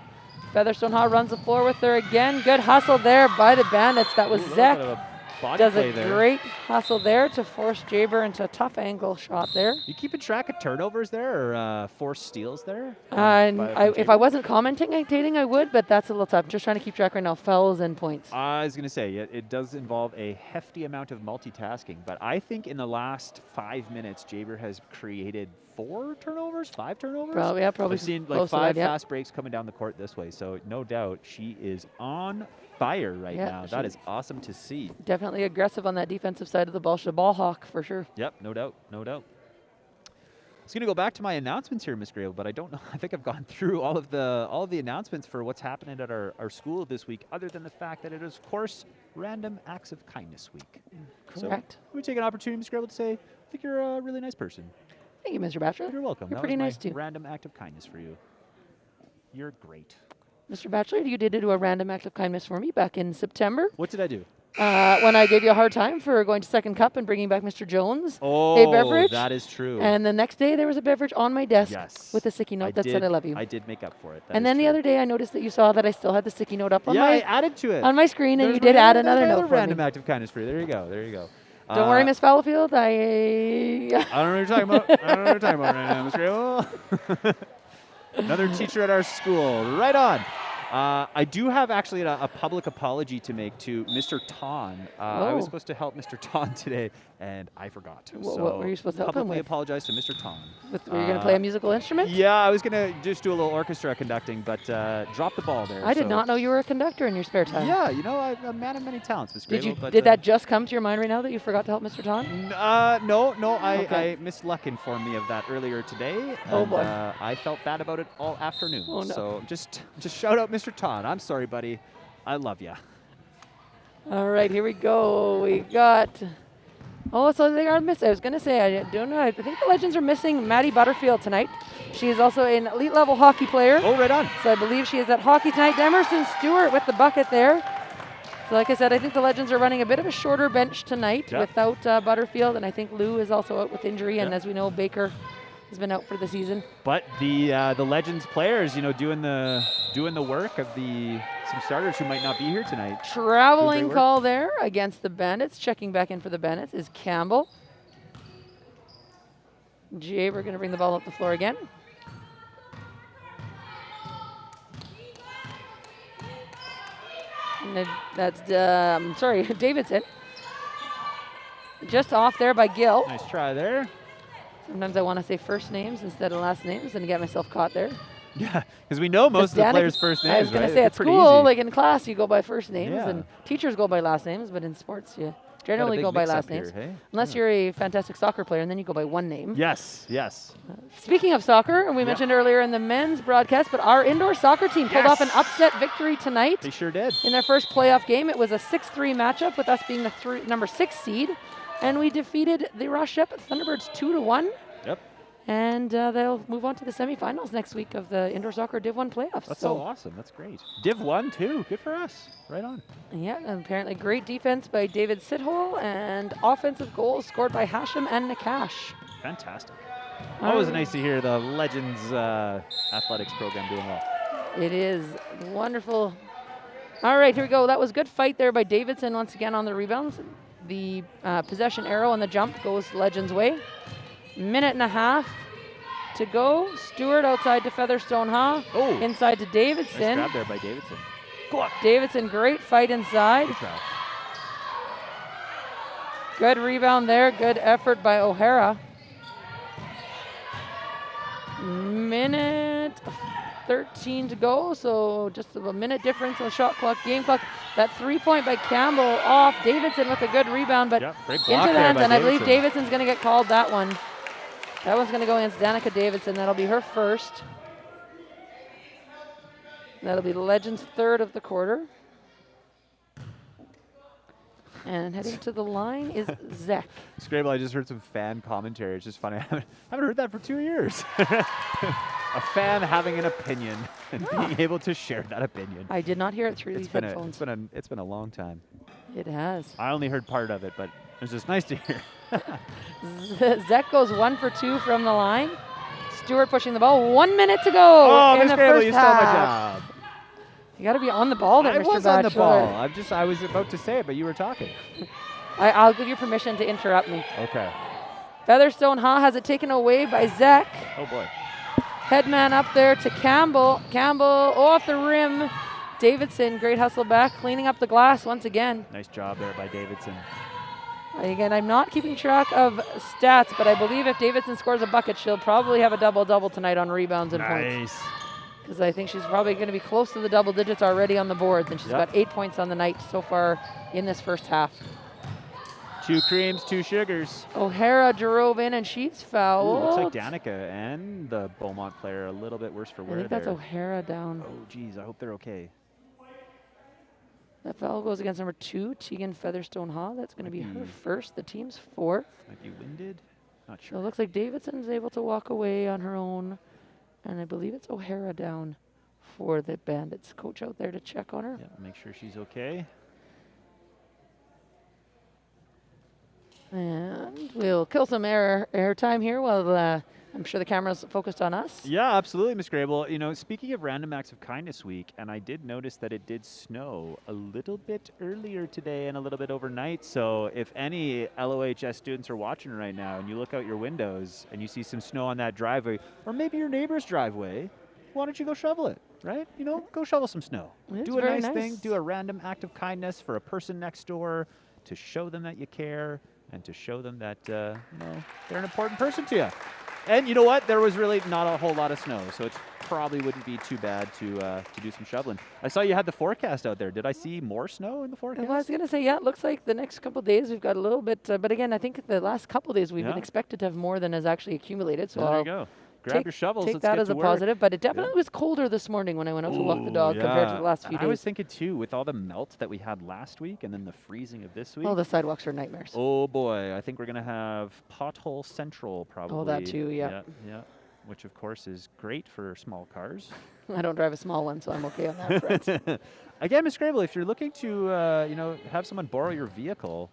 Featherstone Ha runs the floor with her again. Good hustle there by the Bandits. That was Ooh, a little Zach. bit of a body Does play a there. great hustle there to force Jaber into a tough angle shot there. You keeping track of turnovers there or forced steals there? If I wasn't commentating, I would, but that's a little tough. Just trying to keep track right now. Fouls and points. I was going to say, it does involve a hefty amount of multitasking, but I think in the last 5 minutes, Jaber has created 4 turnovers, 5 turnovers? Probably I've seen like close to 5 that, yeah. fast breaks coming down the court this way, so no doubt she is on fire right Yeah, now. That is awesome to see. Definitely aggressive on that defensive side of the ball. She's a ball hawk for sure. Yep, no doubt, no doubt. I was going to go back to my announcements here, Miss Grable, but I don't know. I think I've gone through all of the announcements for what's happening at our school this week, other than the fact that it is, of course, Random Acts of Kindness Week. Correct. So let me take an opportunity, Miss Grable, to say, I think you're a really nice person. Thank you, Mr. Bachelor. You're welcome. You're That pretty was my nice too. random act of kindness for you. You're great. Mr. Bachelor, you did do a random act of kindness for me back in September. What did I do? when I gave you a hard time for going to second cup and bringing back Mr. Jones Oh, a beverage. that is true. And the next day there was a beverage on my desk Yes. with a sticky note that said I love you. I did make up for it. That And is then the true. other day I noticed that you saw that I still had the sticky note up on I my added to it. on my screen, and There's you did my add other- another another note for random me. act of kindness for you. There you go. There you go. Don't worry, Miss Fallowfield. I don't know what you're talking about. I don't know what you're talking about right now, Miss Grable. Another teacher at our school. Right on. I do have actually a public apology to make to Mr. Ton. I was supposed to help Mr. Ton today, and I forgot. What were you supposed to help him publicly with? apologize to Mr. Ton. Were you going to play a musical instrument? Yeah, I was going to just do a little orchestra conducting, but dropped the ball there. I did not know you were a conductor in your spare time. Yeah, you know, I'm a man of many talents, Miss Grable. Did that just come to your mind right now that you forgot to help Mr. Ton? No. Okay. Miss Luck informed me of that earlier today. Oh, and, boy. I felt bad about it all afternoon. Oh, no. So just shout out Mr. Ton. I'm sorry, buddy. I love ya. All right, here we go. We got. Oh, so they are missing. I was going to say, I don't know. I think the Legends are missing Maddie Butterfield tonight. She is also an elite level hockey player. Oh, right on. So I believe she is at hockey tonight. Demerson Stewart with the bucket there. So like I said, I think the Legends are running a bit of a shorter bench tonight without Butterfield, and I think Lou is also out with injury, and as we know, Baker has been out for the season. But the Legends players, you know, doing the work of some starters who might not be here tonight. Traveling call there against the Bandits. Checking back in for the Bandits is Campbell. Jay, we're going to bring the ball up the floor again. And that's, Davidson. Just off there by Gill. Nice try there. Sometimes I want to say first names instead of last names and get myself caught there. Yeah, because we know most of the players' first names, I was going right? to say at Pretty school, easy. like in class, you go by first names, Yeah. and teachers go by last names, but in sports, you generally big go by mix-up last here, names. hey? Unless you're a fantastic soccer player, and then you go by one name. Yes. Speaking of soccer, and we mentioned earlier in the men's broadcast, but our indoor soccer team pulled off an upset victory tonight. They sure did. In their first playoff game. It was a 6-3 matchup with us being the number 6 seed, and we defeated the Ross Shep Thunderbirds 2-1. Yep. And they'll move on to the semifinals next week of the indoor soccer Div 1 playoffs. That's so awesome. That's great. Div 1 too. Good for us. Right on. Yeah, and apparently great defense by David Sithole and offensive goals scored by Hashem and Nakash. Fantastic. Always nice to hear the Legends athletics program doing well. It is wonderful. All right, here we go. That was good fight there by Davidson once again on the rebounds. The possession arrow on the jump goes Legends' way. Minute and a half to go. Stewart outside to Featherstone Ha. Oh. Inside to Davidson. Nice grab there by Davidson. Go up. Davidson, great fight inside. Good try. Good rebound there. Good effort by O'Hara. Minute 13 to go, so just a minute difference on shot clock, game clock. That 3-point by Campbell off. Davidson with a good rebound, but great block into the there hands, by and I believe Davidson. Davidson's going to get called that one. That one's going to go against Danica Davidson. That'll be her first. That'll be the Legends' third of the quarter. And heading to the line is Zek. Scrabble, I just heard some fan commentary. It's just funny. I haven't heard that for 2 years. A fan having an opinion and being able to share that opinion. I did not hear it through these headphones. It's been a long time. It has. I only heard part of it, but it's just nice to hear. Zek goes 1 for 2 from the line. Stewart pushing the ball. 1 minute to go in Miss the Scrabble, first you stole my half. job. You got to be on the ball there, I Mr. was on the Bachelor. ball. I was about to say it, but you were talking. I'll give you permission to interrupt me. Okay. Featherstone Ha has it taken away by Zek. Oh, boy. Headman up there to Campbell. Campbell off the rim. Davidson, great hustle back, cleaning up the glass once again. Nice job there by Davidson. Again, I'm not keeping track of stats, but I believe if Davidson scores a bucket, she'll probably have a double-double tonight on rebounds and points. Nice. Because I think she's probably going to be close to the double digits already on the boards, and she's got 8 points on the night so far in this first half. 2 creams, 2 sugars. O'Hara drove in, and she's fouled. Ooh, looks like Danica and the Beaumont player a little bit worse for wear I think that's there. O'Hara down. Oh, geez, I hope they're okay. That foul goes against number 2, Tegan Featherstone Ha. That's going to be her first, the team's 4th. Might be winded. Not So sure. it looks like Davidson's able to walk away on her own. And I believe it's O'Hara down for the Bandits. Coach out there to check on her. Yeah, make sure she's okay. And we'll kill some air time here while I'm sure the camera's focused on us. Yeah, absolutely, Miss Grable. You know, speaking of Random Acts of Kindness Week, and I did notice that it did snow a little bit earlier today and a little bit overnight. So if any LOHS students are watching right now and you look out your windows and you see some snow on that driveway, or maybe your neighbor's driveway, why don't you go shovel it, right? You know, go shovel some snow. Do a very nice thing, do a random act of kindness for a person next door to show them that you care and to show them that, you know, they're an important person to you. And you know what? There was really not a whole lot of snow, so it probably wouldn't be too bad to do some shoveling. I saw you had the forecast out there. Did I see more snow in the forecast? Well, I was going to say, yeah, it looks like the next couple of days we've got a little bit. But again, I think the last couple of days we've been expected to have more than has actually accumulated. So there you go. Grab your shovels. Take let's that get as to a work. positive. But it definitely was colder this morning when I went out to walk the dog compared to the last few days. I was thinking, too, with all the melt that we had last week and then the freezing of this week. Oh, the sidewalks are nightmares. Oh, boy. I think we're going to have Pothole Central probably. Oh, that too, yeah. Yeah. Which, of course, is great for small cars. I don't drive a small one, so I'm okay on that front. Again, Ms. Grable, if you're looking to, you know, have someone borrow your vehicle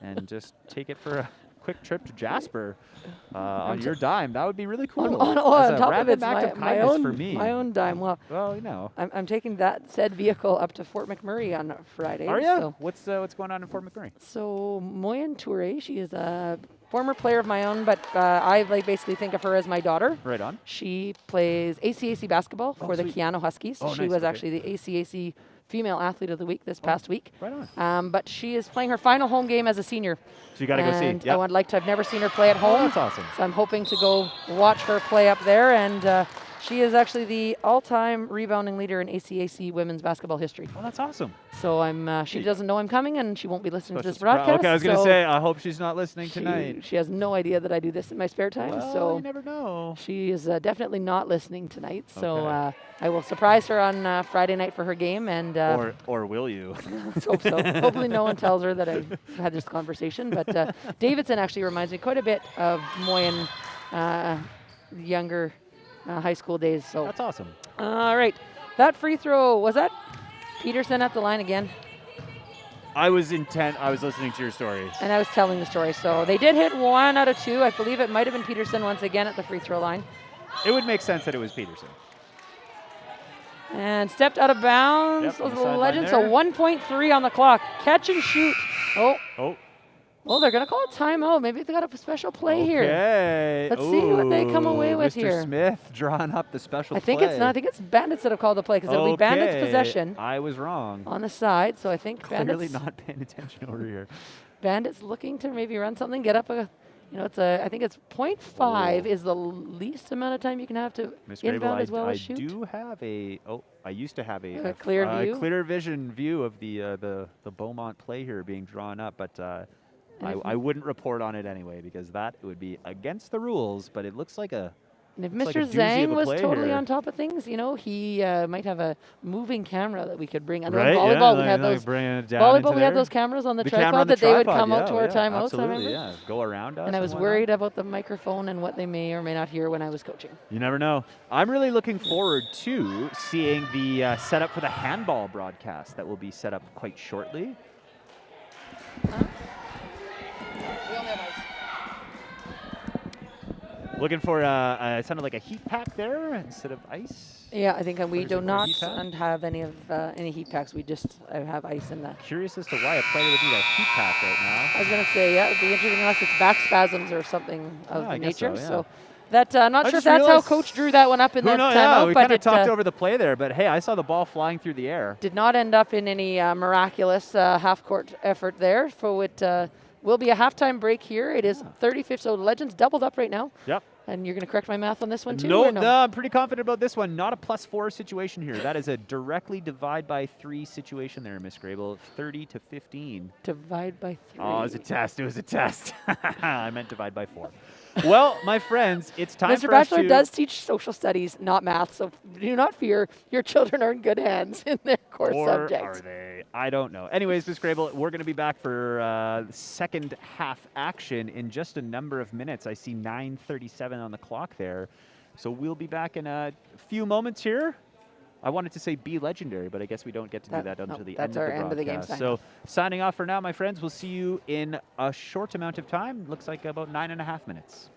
and just take it for a quick trip to Jasper on your dime, that would be really cool. On top of it, my own dime. Well, you know. I'm taking that said vehicle up to Fort McMurray on Friday. Are you? So what's going on in Fort McMurray? So Moyen Touré, she is a former player of my own, but I basically think of her as my daughter. Right on. She plays ACAC basketball for the Keanu Huskies. Oh, she was actually the ACAC Female Athlete of the Week this past week. Right on. But she is playing her final home game as a senior. So you got to go see. Yep. I've never seen her play at home. Oh, that's awesome. So I'm hoping to go watch her play up there. And she is actually the all-time rebounding leader in ACAC women's basketball history. Oh, that's awesome. So she doesn't know I'm coming, and she won't be listening to this broadcast. Okay, I was going to say, I hope she's not listening tonight. She has no idea that I do this in my spare time. Well, so you never know. She is definitely not listening tonight. So I will surprise her on Friday night for her game. And or will you? Let's hope so. Hopefully no one tells her that I had this conversation. But Davidson actually reminds me quite a bit of Moyen younger high school days. So that's awesome. All right. That free throw, was that Peterson at the line again? I was listening to your story. And I was telling the story. So they did hit 1 out of 2. I believe it might have been Peterson once again at the free throw line. It would make sense that it was Peterson. And stepped out of bounds. Yep, the Legends. So 1.3 on the clock. Catch and shoot. Oh. Well, they're going to call a timeout. Maybe they got a special play here. Okay. Let's see what they come away with Mr. here. Smith drawing up the special play. I think it's Bandits that have called the play because it'll be Bandits possession. I was wrong. On the side, so I think Clearly Bandits. not paying attention over here. Bandits looking to maybe run something, get up a. I think it's 0.5 is the least amount of time you can have to inbound as well as shoot. I used to have a clear vision view of the Beaumont play here being drawn up, but I wouldn't report on it anyway because it would be against the rules. But it looks like a. And if Mr. Zhang was totally on top of things, he might have a moving camera that we could bring. And right, volleyball, we had those. Volleyball, we had those cameras on the tripod that they would come out to our timeouts. Absolutely, go around us. And I was worried about the microphone and what they may or may not hear when I was coaching. You never know. I'm really looking forward to seeing the setup for the handball broadcast that will be set up quite shortly. Looking for it sounded like a heat pack there instead of ice. Yeah, I think we do not have any heat packs. We just have ice in that. Curious as to why a player would need a heat pack right now. I was going to say, it'd be interesting unless it's back spasms or something of the nature. So that not sure if that's how Coach drew that one up in that timeout. Yeah, we kind of talked over the play there, but hey, I saw the ball flying through the air. Did not end up in any miraculous half-court effort there. For it will be a halftime break here. It is 35th, so Legends doubled up right now. Yep. And you're going to correct my math on this one too? No, I'm pretty confident about this one. Not a +4 situation here. That is a directly divide by 3 situation there, Miss Grable. 30 to 15. Divide by 3. Oh, it was a test. It was a test. I meant divide by 4. Well, my friends, it's time Mr. for us to... Mr. Bachelor does teach social studies, not math, so do not fear. Your children are in good hands in their core subjects. Or are they? I don't know. Anyways, Ms. Grable, we're going to be back for second half action in just a number of minutes. I see 9:37 on the clock there. So we'll be back in a few moments here. I wanted to say be legendary, but I guess we don't get to do that until the end of the That's our end of the game broadcast. sign. So signing off for now, my friends. We'll see you in a short amount of time. Looks like about 9.5 minutes.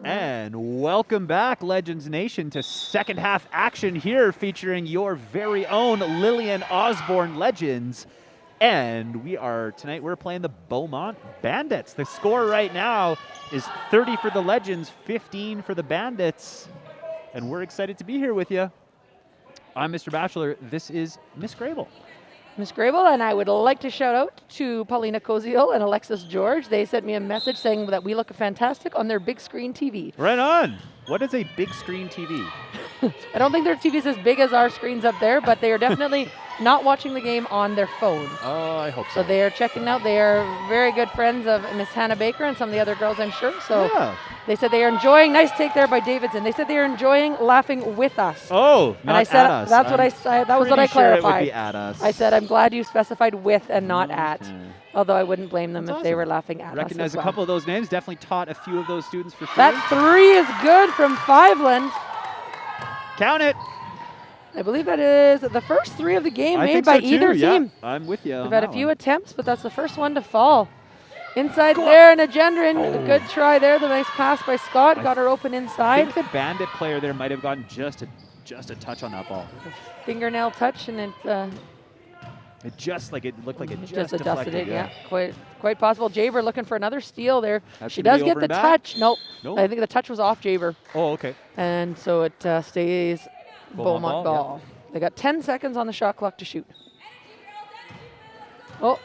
And welcome back, Legends Nation, to second half action here featuring your very own Lillian Osborne Legends. And tonight we're playing the Beaumont Bandits. The score right now is 30 for the Legends, 15 for the Bandits. And we're excited to be here with you. I'm Mr. Batchelor. This is Miss Grable. Miss Grable, and I would like to shout out to Paulina Koziel and Alexis George. They sent me a message saying that we look fantastic on their big screen TV. Right on. What is a big screen TV? I don't think their TV's as big as our screens up there, but they are definitely not watching the game on their phone. Oh, I hope so. So they are checking out. They are very good friends of Miss Hannah Baker and some of the other girls, I'm sure. So yeah. They said they are enjoying. Nice take there by Davidson. They said they are enjoying laughing with us. Oh, not and I said, at us. That's what I said. That was what I clarified. Sure it would be at us. I said I'm glad you specified with and not at. Although I wouldn't blame them if they were laughing at us. Recognize a couple of those names. Definitely taught a few of those students for free. That 3 is good from Fiveland. Count it. I believe that is the first 3 of the game made so by too. either team. Yeah, I'm with you. We've had a few attempts, but that's the first one to fall. Inside there, and a Gendron. A good try there. The nice pass by Scott. Got her open inside. I think the Bandit player there might have gotten just a touch on that ball. Fingernail touch, and it looked like it just deflected it. Yeah, quite possible. Jaber looking for another steal there. That's she does get the touch. Nope. Nope. I think the touch was off Jaber. Oh, okay. And so it stays Beaumont ball. Yeah. They got 10 seconds on the shot clock to shoot. Oh,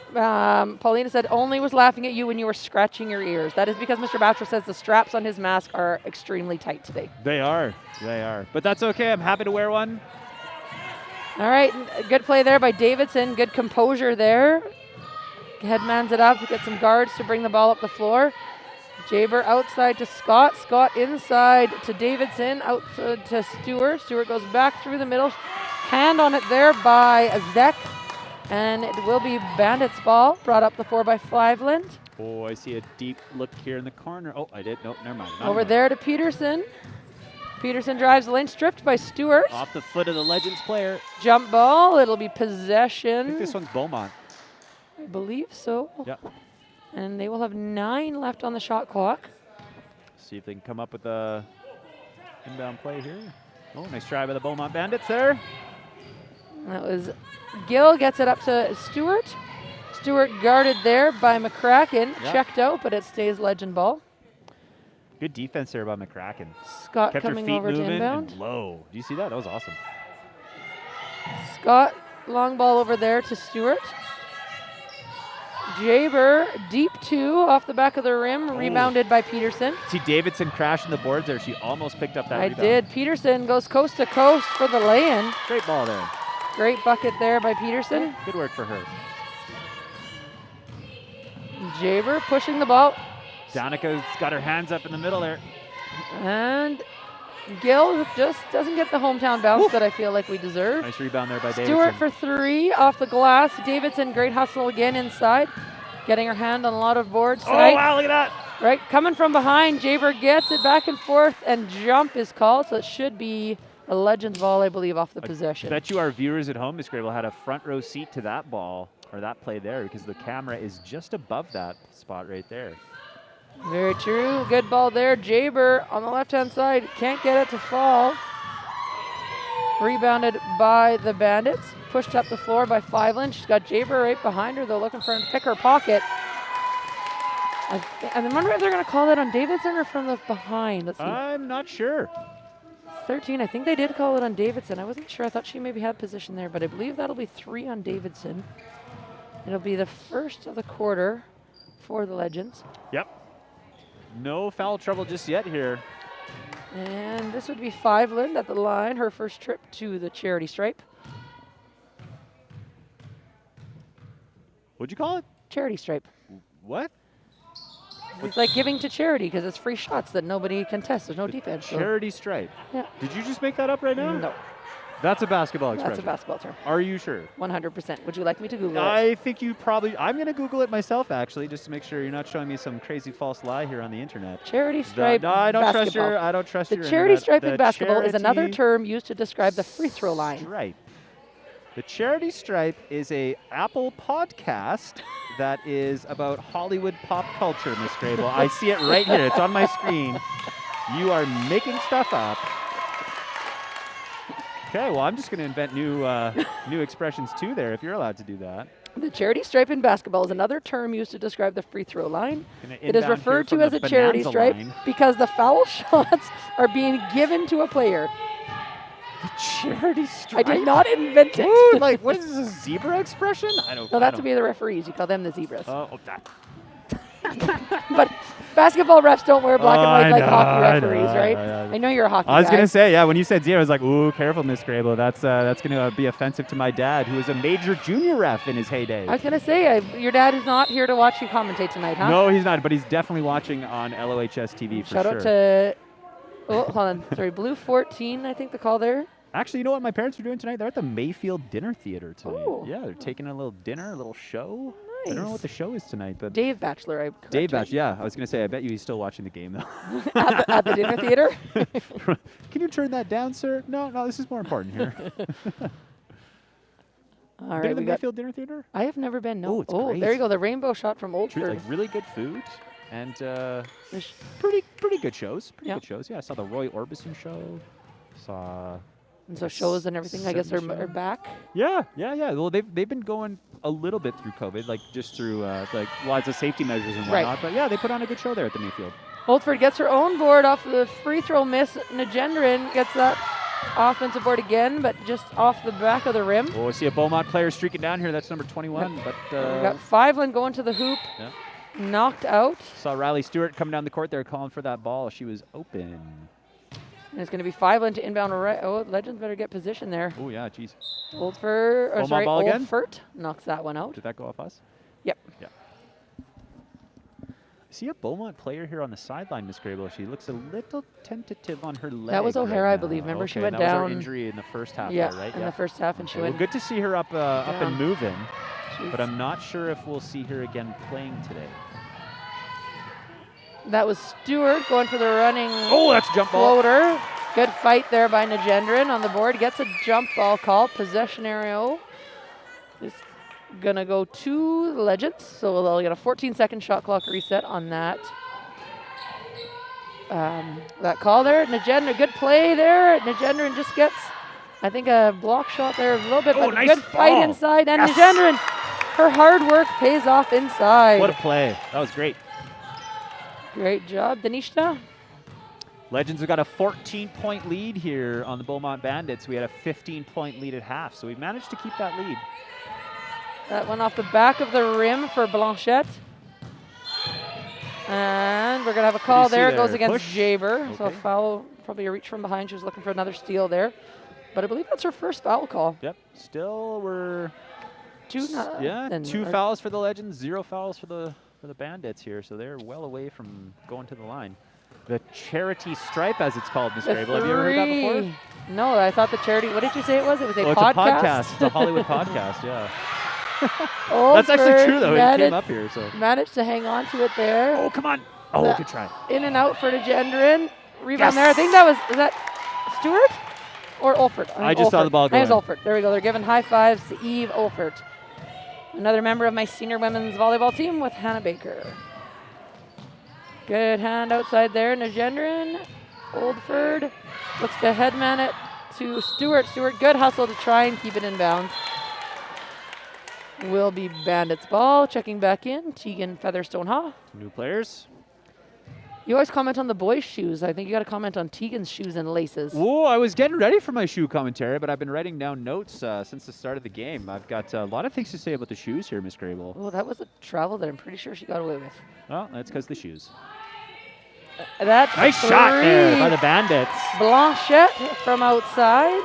Paulina said only was laughing at you when you were scratching your ears. That is because Mr. Batchelor says the straps on his mask are extremely tight today. They are. But that's okay. I'm happy to wear one. All right, good play there by Davidson. Good composure there. Headmans it up, get some guards to bring the ball up the floor. Jaber outside to Scott. Scott inside to Davidson, out to Stewart. Stewart goes back through the middle. Hand on it there by Zek. And it will be Bandits ball, brought up the floor by Fiveland. Oh, I see a deep look here in the corner. Oh, I did. Nope, never mind. Over there to Peterson. Peterson drives the lane, stripped by Stewart. Off the foot of the Legends player. Jump ball, it'll be possession. I think this one's Beaumont. I believe so. Yep. And they will have 9 left on the shot clock. See if they can come up with a inbound play here. Oh, nice try by the Beaumont Bandits there. That was Gill, gets it up to Stewart. Stewart guarded there by McCracken. Yep. Checked out, but it stays Legend ball. Good defense there by McCracken. Scott kept coming her feet over to moving inbound. And low. Do you see that? That was awesome. Scott, long ball over there to Stewart. Jaber, deep 2 off the back of the rim, rebounded by Peterson. See Davidson crashing the boards there. She almost picked up that rebound. did. Peterson goes coast to coast for the lay-in. Great ball there. Great bucket there by Peterson. Good work for her. Jaber pushing the ball. Danica's got her hands up in the middle there. And Gill just doesn't get the hometown bounce that I feel like we deserve. Nice rebound there by Davidson. Stewart for 3 off the glass. Davidson, great hustle again inside. Getting her hand on a lot of boards tonight. Oh, wow, look at that. Right, coming from behind, Jaber gets it back and forth, and jump is called, so it should be a Legends ball, I believe, off the possession. I bet you our viewers at home, Miss Grable, had a front row seat to that ball, or that play there, because the camera is just above that spot right there. Very true. Good ball there. Jaber on the left-hand side. Can't get it to fall. Rebounded by the Bandits. Pushed up the floor by Fiveland. She's got Jaber right behind her, though, looking for him to pick her pocket. I wonder if they're going to call that on Davidson or from the behind. Let's see. I'm not sure. 13. I think they did call it on Davidson. I wasn't sure. I thought she maybe had position there, but I believe that'll be 3 on Davidson. It'll be the first of the quarter for the Legends. Yep. No foul trouble just yet here. And this would be Fiveland at the line, her first trip to the charity stripe. What'd you call it? Charity stripe. What? It's like giving to charity because it's free shots that nobody can test. There's no defense. Charity stripe. Yeah. Did you just make that up right now? No. That's a basketball expression. That's a basketball term. Are you sure? 100%. Would you like me to Google it? I think you probably... I'm going to Google it myself, actually, just to make sure you're not showing me some crazy false lie here on the internet. Charity stripe No, I don't basketball. trust your... I don't trust the your charity internet. stripe in basketball is another term used to describe the free throw line. Stripe. The Charity Stripe is a Apple podcast that is about Hollywood pop culture, Miss Grable. I see it right here. It's on my screen. You are making stuff up. Okay, well, I'm just going to invent new expressions too there if you're allowed to do that. The charity stripe in basketball is another term used to describe the free throw line. It is Inbound here referred to from as the a charity Bonanza stripe line. because the foul shots are being given to a player. The charity stripe? I did not invent it. Ooh, like, what is this, a zebra expression? I don't know. No, that's to be the referees. You call them the zebras. Oh, that. But basketball refs don't wear black and white like hockey I referees, know, right? I know. I know you're a hockey guy. I was going to say, yeah, when you said zero, I was like, ooh, careful, Miss Grable. That's going to be offensive to my dad, who was a major junior ref in his heyday. I was going to say, your dad is not here to watch you commentate tonight, huh? No, he's not, but he's definitely watching on LOHS TV for Shout sure. out to, hold on, sorry, Blue 14, I think the call there. Actually, you know what my parents are doing tonight? They're at the Mayfield Dinner Theater tonight. Ooh. Yeah, they're taking a little dinner, a little show. I don't know what the show is tonight, but Dave Batchelor, Dave Batchelor. Yeah, I was gonna say. I bet you he's still watching the game though. at the dinner theater. Can you turn that down, sir? No, this is more important here. All Been right, to the we got. Mayfield Dinner Theater? I have never been. No. Oh, it's great. There you go. The rainbow shot from Truth, Oldford. like really good food and There's- pretty good shows. Yeah. Good shows. Yeah, I saw the Roy Orbison show. Saw. And so shows and everything, I guess, are Certain show. back. Yeah. Well, they've been going a little bit through COVID, like just through like lots of safety measures and Right. whatnot. But yeah, they put on a good show there at the Mayfield. Oldford gets her own board off the free throw miss. Nagendran gets that offensive board again, but just off the back of the rim. Oh, I see a Beaumont player streaking down here. That's number 21. But We got Fiveland going to the hoop. Yeah. Knocked out. Saw Riley Stewart coming down the court there calling for that ball. She was open. And it's going to be Fiveland to inbound right. Oh, Legends better get position there. Oh, yeah, jeez. Oldford, ball again? Oldford knocks that one out. Did that go off us? Yep. Yeah. See a Beaumont player here on the sideline, Miss Grable. She looks a little tentative on her leg. That was O'Hara, right I now. believe. Remember, she Okay, went that was down. her injury in the first half Yeah, there, right? in the first half, and she Well, went. good to see her up and down. moving, She's- but I'm not sure if we'll see her again playing today. That was Stewart going for the running Oh, that's a jump ball. floater. Good fight there by Nagendran on the board. Gets a jump ball call. Possession area is going to go to the Legends. So they'll get a 14-second shot clock reset on that. That call there. Nagendran, good play there. Nagendran just gets, I think, a block shot there a little bit. Oh, but nice good fight ball. inside. And Yes. Nagendran, her hard work pays off inside. What a play. That was great. Great job, Danishta. Legends have got a 14-point lead here on the Beaumont Bandits. We had a 15-point lead at half, so we've managed to keep that lead. That one off the back of the rim for Blanchette. And we're going to have a call see there. It goes there? against Push? Jaber. So a Okay. foul, probably a reach from behind. She was looking for another steal there. But I believe that's her first foul call. Yep. Still, we're Two fouls for the Legends, 0 fouls for the Bandits here. So they're well away from going to the line. The charity stripe, as it's called, Miss Grable. Have you ever heard that before? No, I thought the charity. What did you say it was? It was a It's a podcast. podcast. It's a Hollywood podcast. Yeah. Oldford That's actually true, though. It managed, came up here. So. managed to hang on to it there. Oh, come on. Oh, That- good try. In and out for Nagendran. Rebound Yes. there. I think that was Stewart or Olford? I just saw the ball go I think it was in. Olford. There we go. They're giving high fives to Eve Olford. Another member of my senior women's volleyball team with Hannah Baker. Good hand outside there. Nagendran. Oldford looks to headman it to Stewart. Stewart, good hustle to try and keep it in bounds. Will be Bandits ball. Checking back in. Tegan Featherstone-Ha. New players. You always comment on the boys' shoes. I think you got to comment on Tegan's shoes and laces. Whoa, I was getting ready for my shoe commentary, but I've been writing down notes since the start of the game. I've got a lot of things to say about the shoes here, Miss Grable. Oh, that was a travel that I'm pretty sure she got away with. Well, that's because the shoes. That's Nice shot there by the Bandits. Blanchette from outside.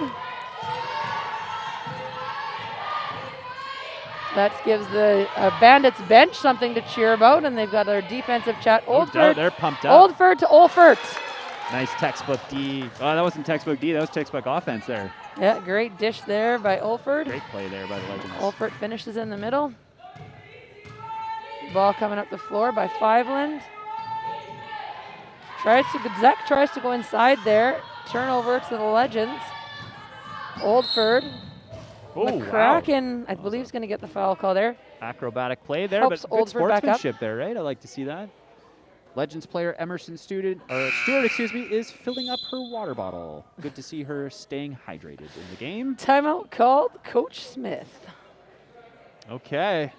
That gives the Bandits bench something to cheer about, and they've got their defensive chat. Oh, Oldford, they're pumped up. Oldford to Olford. Nice textbook D. Oh, that wasn't textbook D. That was textbook offense there. Yeah, great dish there by Olford. Great play there by the Legends. Olford finishes in the middle. Ball coming up the floor by Fiveland. Zach tries to go inside there. Turnover to the Legends. Oldford. Oh, wow. McCracken, I believe, is going to get the foul call there. Acrobatic play there, Helps but good Oldford back up. sportsmanship there, right? I like to see that. Legends player Emerson Stewart, is filling up her water bottle. Good to see her staying hydrated in the game. Timeout called, Coach Smith. Okay.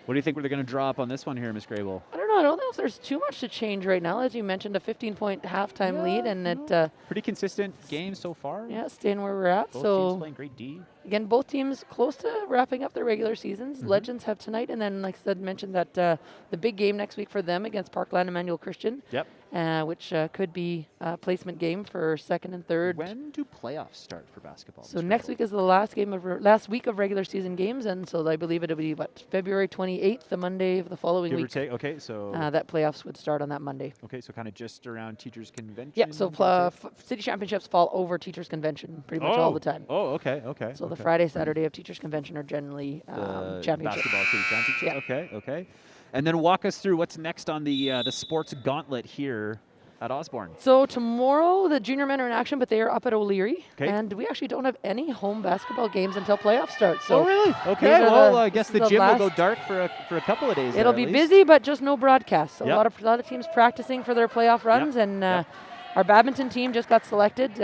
What do you think we're going to draw up on this one here, Miss Grable? I don't know. I don't know if there's too much to change right now. As you mentioned, a 15-point halftime lead, and it pretty consistent game so far. yeah, staying where we're at. Both so teams playing great D. Again, both teams close to wrapping up their regular seasons. Legends have tonight, and then, like I said, mentioned that the big game next week for them against Parkland Emmanuel Christian. Yep. Which could be a placement game for second and third. When do playoffs start for basketball? So next week is the last week of regular season games, and so I believe it'll be February 28th, the Monday of the following Give week. or take. Okay, so that playoffs would start on that Monday. Okay, so kind of just around Teachers Convention. Yeah, so city championships fall over Teachers Convention pretty much all the time. Oh, okay. So the Friday, Saturday of Teachers Convention are generally championships. Basketball city championships. Yeah. Okay. And then walk us through what's next on the sports gauntlet here at Osborne. So tomorrow the junior men are in action, but they are up at O'Leary. Okay. And we actually don't have any home basketball games until playoffs start. So really? Okay. Well, I guess the gym will go last- dark for a couple of days. It'll there, be at least. busy, but just no broadcasts. So Yep. a lot of teams practicing for their playoff runs, and our badminton team just got selected.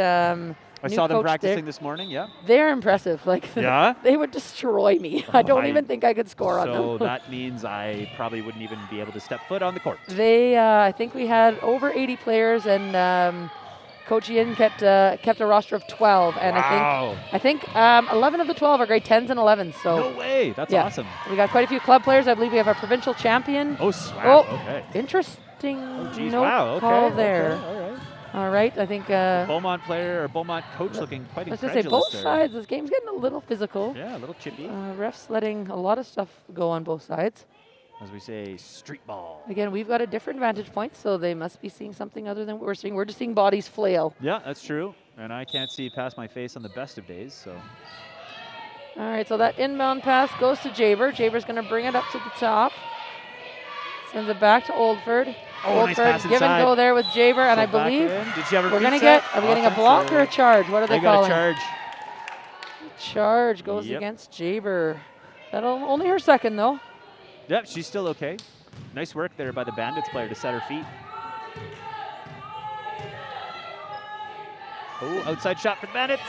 I new saw them coach practicing there. this morning. Yeah. They're impressive. Like Yeah? they would destroy me. I don't even think I could score on So them. that means I probably wouldn't even be able to step foot on the court. They, I think we had over 80 players, and Coach Ian kept a roster of 12, and Wow. I think 11 of the 12 are grade 10s and 11s. So No way. That's yeah. awesome. We got quite a few club players. I believe we have a provincial champion. Oh, wow. Oh, Okay. interesting Geez, note wow. Okay. call there. Okay, all right. All right, I think Beaumont player or Beaumont coach looking quite let's incredulous just say both there. sides. This game's getting a little physical. Yeah, a little chippy. Refs letting a lot of stuff go on both sides. As we say, street ball. Again, we've got a different vantage point, so they must be seeing something other than what we're seeing. We're just seeing bodies flail. Yeah, that's true. And I can't see past my face on the best of days, so. All right, so that inbound pass goes to Jaber. Jaber's going to bring it up to the top. Sends it back to Oldford. Oh, nice pass give and inside. go there with Jaber, and I So back believe in. Did she have her we're feet going to set? get, are we getting a block or a charge? What are they They got calling? a charge. Charge goes Yep. against Jaber. That'll only her second, though. Yep, she's still okay. Nice work there by the Bandits player to set her feet. Oh, outside shot for the Bandits.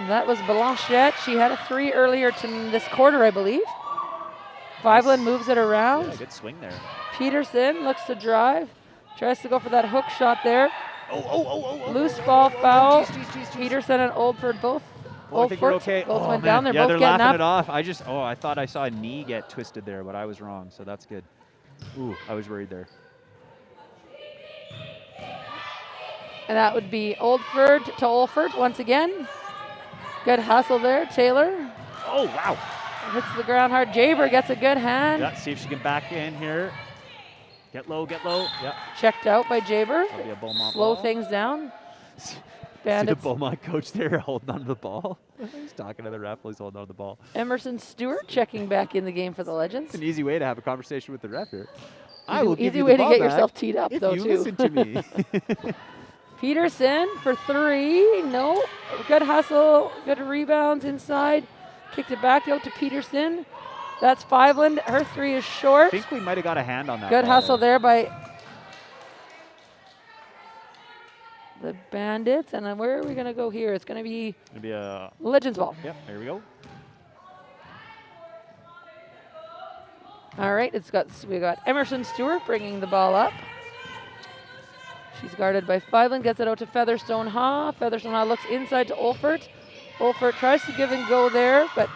That was Blanchette. She had a 3 earlier this quarter, I believe. Fiveland moves it around. Yeah, good swing there. Peterson looks to drive. Tries to go for that hook shot there. Oh. Loose ball foul. Jeez. Peterson and Oldford both. Oh, I think we're Oldford okay. both went man. down. They're yeah, both they're getting laughing up. it off. I thought I saw a knee get twisted there, but I was wrong, so that's good. Ooh, I was worried there. And that would be Oldford to Olford once again. Good hustle there, Taylor. Oh, wow. Hits the ground hard. Jaber gets a good hand. Yeah, see if she can back in here. Get low. Yeah. Checked out by Jaber. That'll be a Beaumont Slow ball. things down. See the Bandits. Beaumont coach there holding on to the ball. He's talking to the ref while he's holding on to the ball. Emerson Stewart checking back in the game for the Legends. It's an easy way to have a conversation with the ref here. I Easy- will give easy you way the to ball get back yourself teed up, if though, you too. listen to me. Peterson for 3. No. Good hustle. Good rebounds inside. Kicked it back out to Peterson. That's Fiveland. Her 3 is short. I think we might have got a hand on that. Good ball hustle there by the Bandits. And then where are we going to go here? It's going to be It'll be a. Legends ball. Yep, there we go. All right, we got Emerson Stewart bringing the ball up. She's guarded by Fiveland, gets it out to Featherstone Ha. Featherstone Ha looks inside to Olfert. Olfert tries to give and go there, but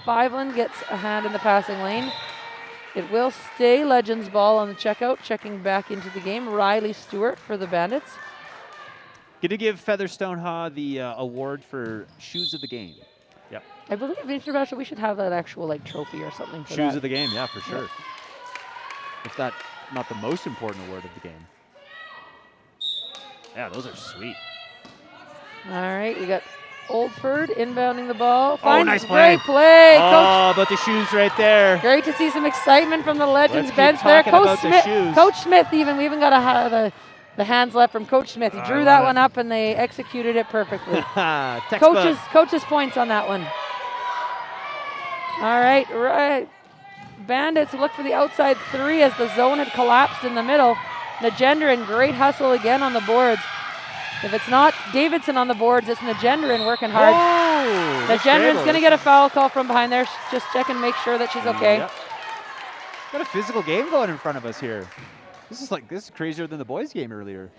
Fiveland gets a hand in the passing lane. It will stay Legends ball on the checkout, checking back into the game. Riley Stewart for the Bandits. Going to give Featherstone Ha the award for shoes of the game. Yep. I believe international, we should have that actual trophy or something for Shoes that. of the game, yeah, for sure. If that's not the most important award of the game. Yeah, those are sweet. All right, we got Oldford inbounding the ball. Finds nice play. Great play. Oh, but the shoes right there. Great to see some excitement from the Legends Let's keep bench there. talking about the shoes. Coach Smith we even got the hands left from Coach Smith. He drew that one up and they executed it perfectly. Textbook. Coach's points on that one. All right. Bandits look for the outside 3 as the zone had collapsed in the middle. Nagendran, great hustle again on the boards. If it's not Davidson on the boards, it's Nagendran working hard. Oh, Nagendran's going to get a foul call from behind there. Just check and make sure that she's okay. Yep. Got a physical game going in front of us here. This is crazier than the boys' game earlier.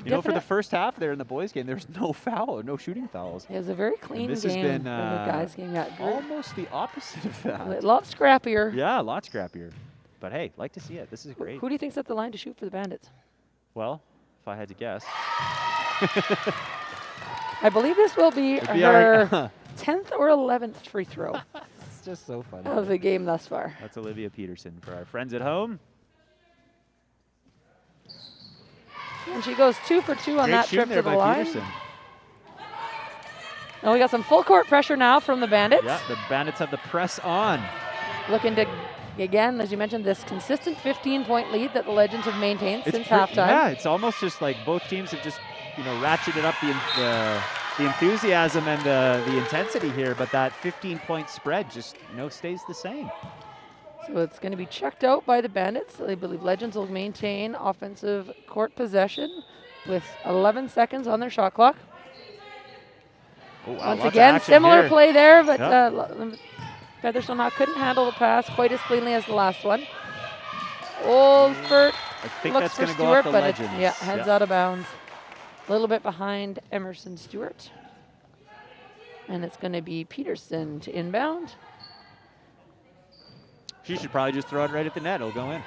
You know, for the first half there in the boys' game, there's no foul, no shooting fouls. It was a very clean this game has been, for the guys' game. Yeah, almost the opposite of that. A lot scrappier. Yeah, a lot scrappier. But hey, like to see it. This is great. Who do you think's at the line to shoot for the Bandits? Well, if I had to guess. I believe this will be her 10th or 11th free throw. It's just so funny. Of the game thus far. That's Olivia Peterson for our friends at home. And she goes 2 for 2 on that trip to the line. Peterson. And we got some full court pressure now from the Bandits. Yeah, the Bandits have the press on. Looking to, again, as you mentioned, this consistent 15-point lead that the Legends have maintained since halftime. Yeah, it's almost just like both teams have just, ratcheted up the enthusiasm and the intensity here, but that 15-point spread just, stays the same. So it's going to be checked out by the Bandits. I believe Legends will maintain offensive court possession with 11 seconds on their shot clock. Oh, wow, once again, similar here. Play there, but Featherstone couldn't handle the pass quite as cleanly as the last one. Oldford looks for Stewart, but heads out of bounds. A little bit behind Emerson Stewart. And it's going to be Peterson to inbound. She should probably just throw it right at the net. It'll go in.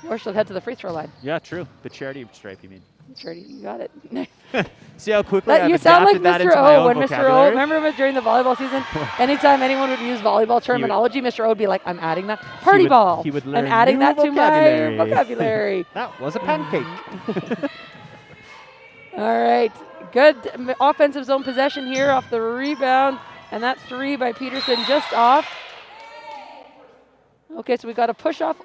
Or she'll head to the free throw line. Yeah, true. The charity stripe, you mean? Charity, you got it. See how quickly I've you sound like adapted that Mr. into my O own when vocabulary? Mr. O, remember during the volleyball season, anytime anyone would use volleyball terminology, Mr. O would be like, I'm adding that. Party ball. He would learn I'm adding that to vocabulary. my vocabulary. That was a pancake. All right. Good offensive zone possession here off the rebound. And that 3 by Peterson just off. Okay, so we got a push off.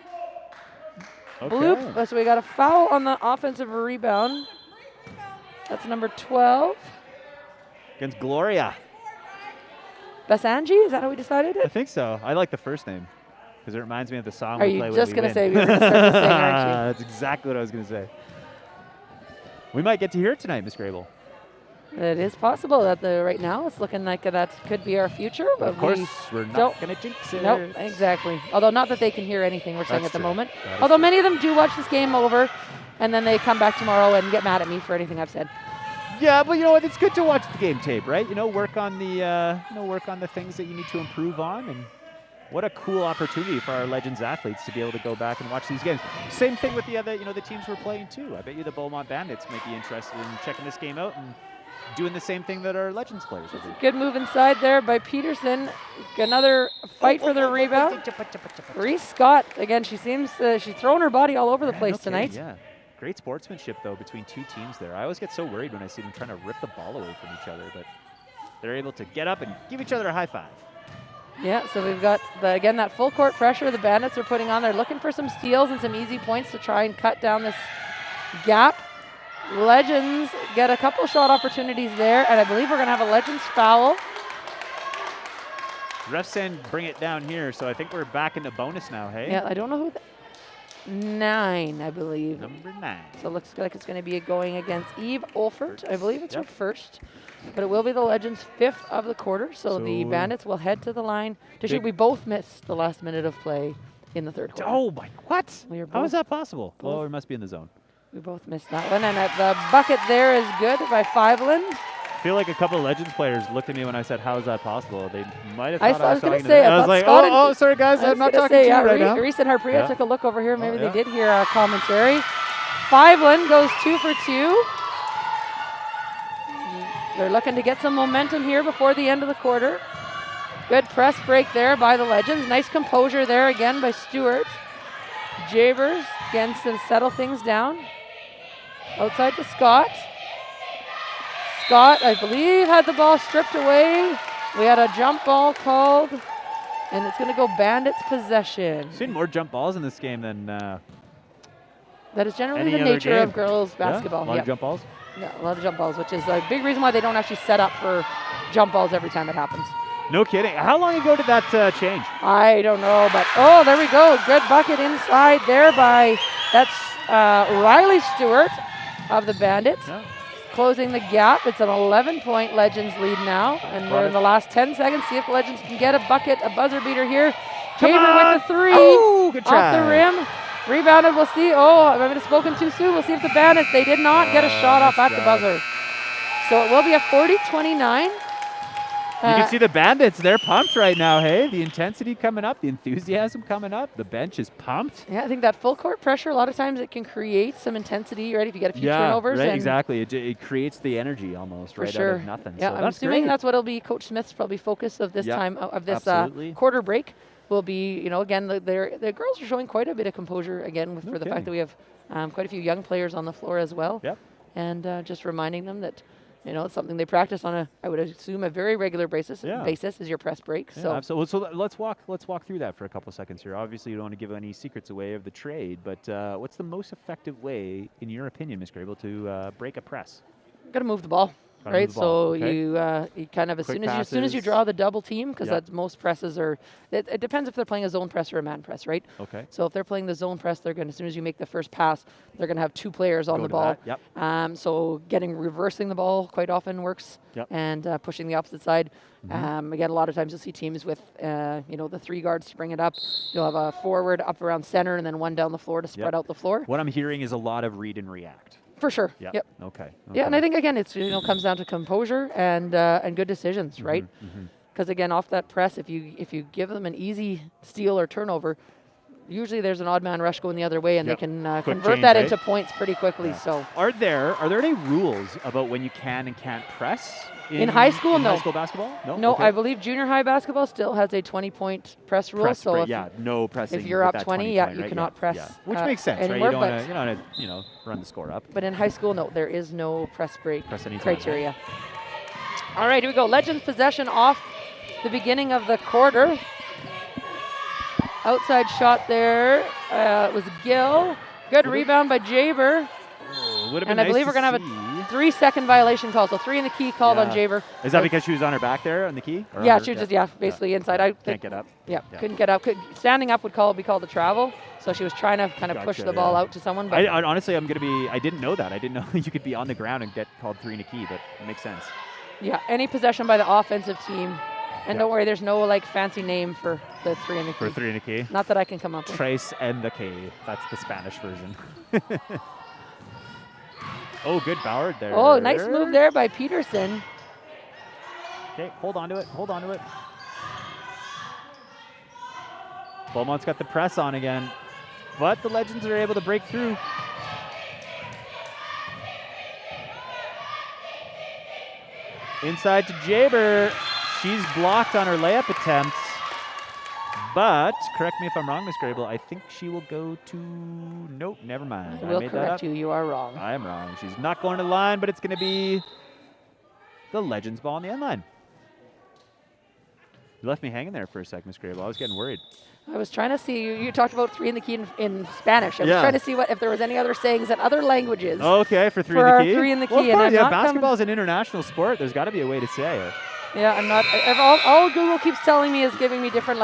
Okay. Bloop. So we got a foul on the offensive rebound. That's number 12. Against Gloria. Basanji, is that how we decided I it? think so. I like the first name because it reminds me of the song Are we you play just when going we to win. say we were going to start to sing, aren't you? That's exactly what I was going to say. We might get to hear it tonight, Miss Grable. It is possible that right now it's looking like that could be our future. But of course, we're not going to jinx it. Nope, exactly. Although not that they can hear anything we're saying That's at the true. moment. That is Although true. many of them do watch this game over, and then they come back tomorrow and get mad at me for anything I've said. Yeah, but you know what? It's good to watch the game tape, right? Work on the things that you need to improve on, and what a cool opportunity for our Legends athletes to be able to go back and watch these games. Same thing with the other, the teams we're playing too. I bet you the Beaumont Bandits might be interested in checking this game out and doing the same thing that our Legends players will do. Good move inside there by Peterson. Another fight for the rebound. Reese Scott, again, she seems she's throwing her body all over the place tonight. Yeah. Great sportsmanship, though, between two teams there. I always get so worried when I see them trying to rip the ball away from each other, but they're able to get up and give each other a high five. Yeah, so we've got, again, that full court pressure the Bandits are putting on. They're looking for some steals and some easy points to try and cut down this gap. Legends get a couple shot opportunities there, and I believe we're going to have a Legends foul. Refs saying bring it down here, so I think we're back into bonus now, hey? Yeah, I don't know who 9, I believe. Number 9. So it looks like it's going to be going against Eve Olfert. I believe it's her first, but it will be the Legends' 5th of the quarter. So the Bandits will head to the line to shoot. We both missed the last minute of play in the third quarter. Oh, my, what? How is that possible? Both. Well, we must be in the zone. We both missed that one, and the bucket there is good by Fiveland. I feel like a couple of Legends players looked at me when I said, how is that possible? They might have thought I was going talking to say, I was like, oh, sorry, guys, I'm not talking to you right now. Reese and Harpriya took a look over here. Maybe they did hear our commentary. Fiveland goes 2 for 2. They're looking to get some momentum here before the end of the quarter. Good press break there by the Legends. Nice composure there again by Stewart. Jabers again to settle things down. Outside to Scott. Scott, I believe, had the ball stripped away. We had a jump ball called, and it's going to go Bandits possession. I've seen more jump balls in this game than that is generally any the other nature game. of girls basketball. Yeah? A lot of jump balls? Yeah, a lot of jump balls, which is a big reason why they don't actually set up for jump balls every time it happens. No kidding. How long ago did that change? I don't know, but oh, there we go. Good bucket inside there by, that's Riley Stewart of the Bandits. Yeah. Closing the gap. It's an 11-point Legends lead now, and we're in the last 10 seconds. See if the Legends can get a bucket, a buzzer beater here. Jaber with the three off the rim. Rebounded, we'll see. Oh, I might have spoken too soon. We'll see if the Bandits, they did not get a shot off at the buzzer. So it will be a 40-29. You can see the Bandits, they're pumped right now, hey? The intensity coming up, the enthusiasm coming up. The bench is pumped. Yeah, I think that full court pressure, a lot of times it can create some intensity, right? If you get a few turnovers. Right, exactly. It creates the energy almost right out of nothing. Yeah, so I'm assuming that's what will be Coach Smith's probably focus of this time, of this quarter break. Will be, you know, again, the girls are showing quite a bit of composure again for the fact that we have quite a few young players on the floor as well. Yep. And just reminding them that, you know, it's something they practice on a, I would assume, a very regular basis is your press break. Yeah, so absolutely. So let's walk through that for a couple of seconds here. Obviously, you don't want to give any secrets away of the trade, but what's the most effective way, in your opinion, Ms. Grable, to break a press? Got to move the ball. Right, so you kind of as soon as you draw the double team, because that's most presses are. It depends if they're playing a zone press or a man press, right? Okay. So if they're playing the zone press, they're going as soon as you make the first pass, they're going to have two players on the ball. Yep. So reversing the ball quite often works, and pushing the opposite side. Again, a lot of times you'll see teams with the three guards to bring it up. You'll have a forward up around center, and then one down the floor to spread out the floor. What I'm hearing is a lot of read and react. For sure. Yep. Okay. Yeah, and I think again, it's comes down to composure and good decisions, right? Because again, off that press, if you give them an easy steal or turnover, usually there's an odd man rush going the other way, and they can convert that into points pretty quickly. So, are there any rules about when you can and can't press? In high school, no. High school basketball? No, Okay. I believe junior high basketball still has a 20-point press rule. No pressing. If you're up 20, you cannot press. Which makes sense, anymore, right? You don't want to run the score up. But in high school, no, there is no press break criteria. Right? All right, here we go. Legends possession off the beginning of the quarter. Outside shot there. It was Gill. Good rebound by Jaber. And I believe we're going to have a 3-second violation call. So 3 in the key called on Jaber. Is that because she was on her back there on the key? Yeah, she was just basically inside. I can't get up. Yeah, couldn't get up. Standing up would be called a travel. So she was trying to kind of push the ball out to someone. But I honestly, I didn't know that. I didn't know you could be on the ground and get called 3 in a key, but it makes sense. Yeah, any possession by the offensive team. And don't worry, there's no fancy name for the 3 in the key. For 3 in a key? Not that I can come up with. Trace and the key. That's the Spanish version. Oh, good Ballard there. Oh, nice move there by Peterson. Okay, hold on to it. Beaumont's got the press on again, but the Legends are able to break through. Inside to Jaber. She's blocked on her layup attempts, but correct me if I'm wrong, Ms. Grable, I think she will go to, nope, never mind. I will correct you, you are wrong. I am wrong. She's not going to the line, but it's going to be the Legends ball on the end line. You left me hanging there for a sec, Ms. Grable. I was getting worried. I was trying to see, you talked about 3 in the key in Spanish. I was trying to see if there was any other sayings in other languages. Okay, for 3 in the key? 3 in the key. Well, basketball is an international sport. There's got to be a way to say it. Yeah, I'm not. All Google keeps telling me is giving me different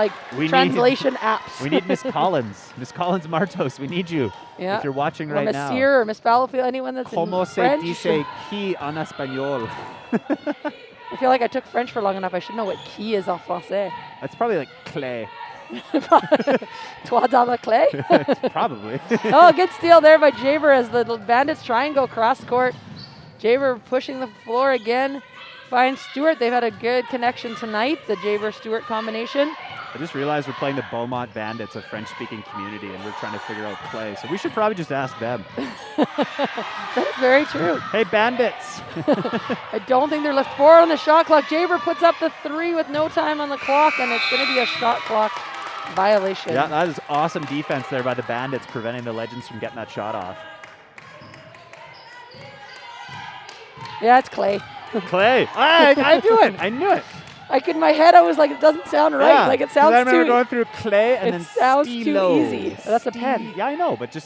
translation apps. We need Miss Collins, Miss Collins Martos. We need you. Yeah. If you're watching right now. Miss Sear or Miss Fallowfield, anyone that's Como in French. Como se dice qui en español? I feel like I took French for long enough. I should know what qui is en français. That's probably like clé. Toi dans la clé? Probably. Oh, good steal there by Jaber as the Bandits try and go cross court. Jaber pushing the floor again. Finds Stewart. They've had a good connection tonight, the Jaber-Stewart combination. I just realized we're playing the Beaumont Bandits, a French-speaking community, and we're trying to figure out play. So we should probably just ask them. That is very true. Hey, Bandits. I don't think they're left 4 on the shot clock. Jaber puts up the 3 with no time on the clock, and it's going to be a shot clock violation. Yeah, that is awesome defense there by the Bandits, preventing the Legends from getting that shot off. Yeah, it's Clay. Clay. I knew it. I knew it. In my head, I was like, it doesn't sound right. Yeah, Like, it sounds I remember going through Clay and then sounds Stilo. too easy. That's a pen. Yeah, I know, but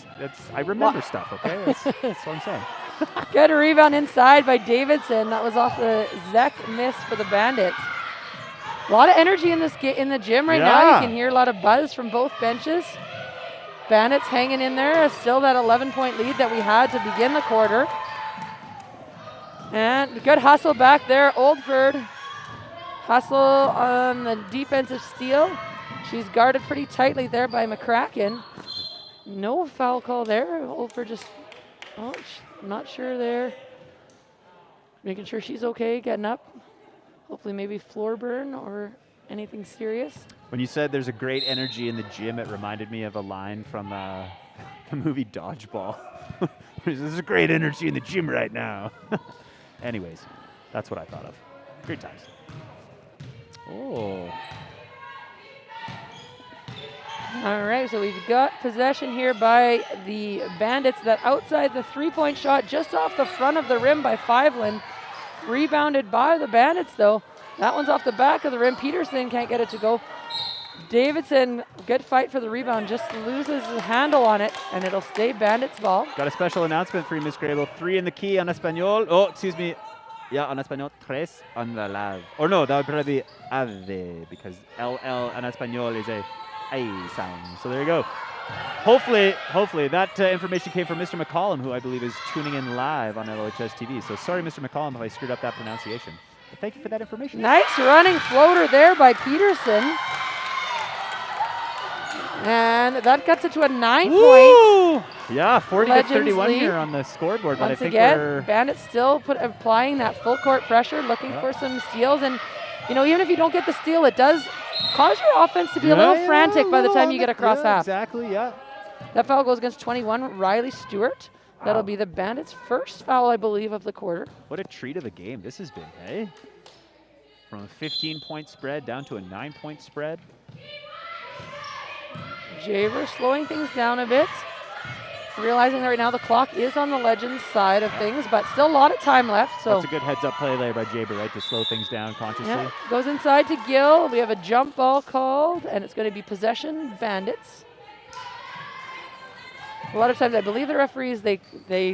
I remember stuff, okay? That's what I'm saying. Good rebound inside by Davidson. That was off the Zek miss for the Bandits. A lot of energy in in the gym right now. You can hear a lot of buzz from both benches. Bandits hanging in there. Still that 11-point lead that we had to begin the quarter. And good hustle back there. Oldford hustle on the defensive steal. She's guarded pretty tightly there by McCracken. No foul call there. Oldford just, I'm not sure there. Making sure she's okay, getting up. Hopefully maybe floor burn or anything serious. When you said there's a great energy in the gym, it reminded me of a line from the movie Dodgeball. There's a great energy in the gym right now. Anyways, that's what I thought of. Great times. Oh. All right, so we've got possession here by the Bandits. That outside the three-point shot just off the front of the rim by Fiveland. Rebounded by the Bandits, though. That one's off the back of the rim. Peterson can't get it to go. Davidson, good fight for the rebound, just loses the handle on it, and it'll stay Bandits ball. Got a special announcement for you, Miss Grable. 3 in the key en español. Oh, excuse me. Yeah, en español, 3 en la lave. Or no, that would probably be ave, because LL en español is a sound. So there you go. Hopefully that information came from Mr. McCollum, who I believe is tuning in live on LHS TV. So sorry, Mr. McCollum, if I screwed up that pronunciation. But thank you for that information. Nice running floater there by Peterson. And that gets it to a 9-point. Yeah, 40-31 lead. here on the scoreboard. But Once I think again, Bandits still applying that full court pressure, looking for some steals. And, you know, even if you don't get the steal, it does cause your offense to be a little frantic by the time you get across half. Exactly, yeah. That foul goes against 21, Riley Stewart. Wow. That'll be the Bandits' first foul, I believe, of the quarter. What a treat of a game this has been, eh? From a 15-point spread down to a 9-point spread. Javer slowing things down a bit. Realizing that right now the clock is on the Legends side of things, but still a lot of time left. So that's a good heads-up play there by Jaber, right, to slow things down consciously. Yeah, goes inside to Gill. We have a jump ball called, and it's going to be possession Bandits. A lot of times, I believe the referees,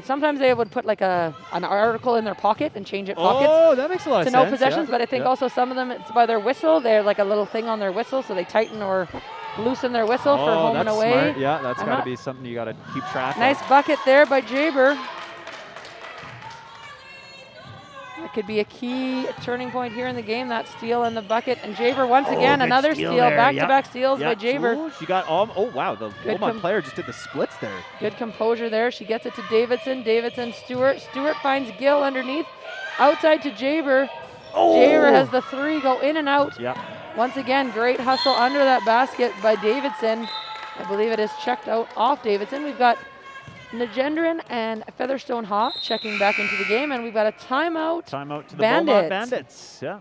sometimes they would put like an article in their pocket and change it pockets. Oh, that makes a lot of sense. To no possessions, but I think also some of them, it's by their whistle. They're like a little thing on their whistle, so they tighten or loosen their whistle for home and away. Smart. Yeah, that's got to be something you got to keep track of. Nice bucket there by Jaber. That could be a key turning point here in the game, that steal and the bucket. And Jaber, once again, another steal. Back-to-back steals by Jaber. Ooh, she got all, oh, wow, the Beaumont player just did the splits there. Good composure there. She gets it to Davidson. Davidson, Stewart. Stewart finds Gill underneath. Outside to Jaber. Oh. Jaber has the three go in and out. Yeah. Once again, great hustle under that basket by Davidson. I believe it is checked out off Davidson. We've got Nagendran and Featherstone Hawk checking back into the game, and we've got a timeout. Timeout to the Beaumont Bandits. Yeah.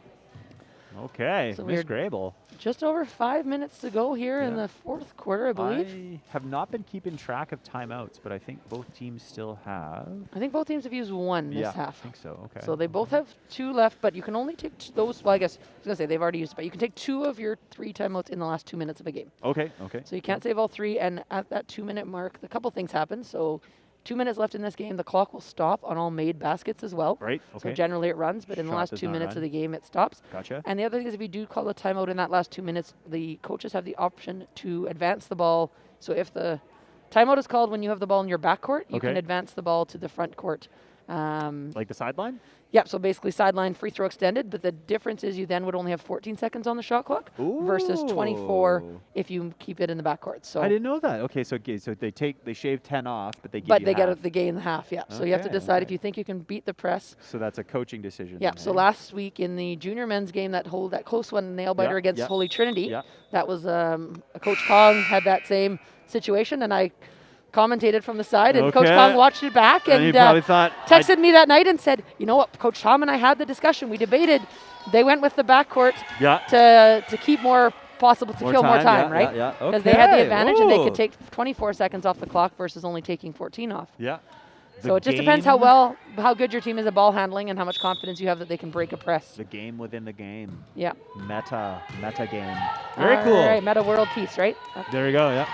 Okay, so Miss Grable. Just over 5 minutes to go here in the fourth quarter, I believe. I have not been keeping track of timeouts, but I think both teams still have. I think both teams have used one this half. I think so, okay. So they both have 2 left, but you can only take those, well, I guess, I was going to say they've already used it, but you can take 2 of your 3 timeouts in the last 2 minutes of a game. Okay. So you can't save all 3, and at that 2-minute mark, a couple things happen. So 2 minutes left in this game, the clock will stop on all made baskets as well. Right, okay. So generally it runs, but in the last 2 minutes of the game, it stops. Gotcha. And the other thing is if you do call a timeout in that last 2 minutes, the coaches have the option to advance the ball. So if the timeout is called when you have the ball in your backcourt, you can advance the ball to the front court. Like the sideline? Yep, so basically sideline free throw extended, but the difference is you then would only have 14 seconds on the shot clock versus 24 if you keep it in the backcourt. So I didn't know that. Okay, so they shave 10 off, but they give but you they half. get the gain in half, yeah. So you have to decide if you think you can beat the press. So that's a coaching decision. Yeah, so last week in the junior men's game, that close one, nail biter against Holy Trinity, that was Coach Kong had that same situation, and I commentated from the side, and Coach Kong watched it back and he probably thought, texted me that night and said, you know what, Coach Tom and I had the discussion. We debated. They went with the backcourt to keep more possible, to kill more time, right? Because they had the advantage and they could take 24 seconds off the clock versus only taking 14 off. Yeah. So it just depends how good your team is at ball handling and how much confidence you have that they can break a press. The game within the game. Yeah. Meta game. Very cool. All right, meta world peace, right? There you go, yeah.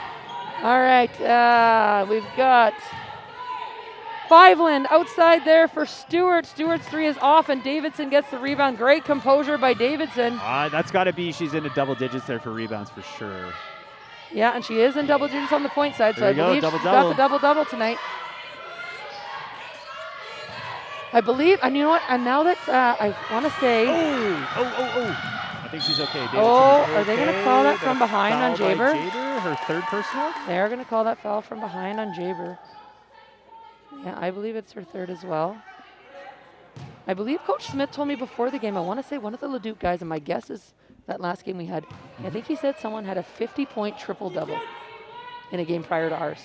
All right, we've got Fiveland outside there for Stewart. Stewart's three is off, and Davidson gets the rebound. Great composure by Davidson. That's got to be, she's into double digits there for rebounds for sure. Yeah, and she is in double digits on the point side, so There I you go, believe she's double-double. got the double-double tonight. I believe, and you know what, and now that I want to say... I think she's okay. Davidson are they going to call that from Got a behind on foul by Jaber? Jaber, her third personal? They're going to call that foul from behind on Jaber. Yeah, I believe it's her third as well. I believe Coach Smith told me before the game, I want to say one of the Leduc guys, and my guess is that last game we had, I think he said someone had a 50-point triple-double in a game prior to ours.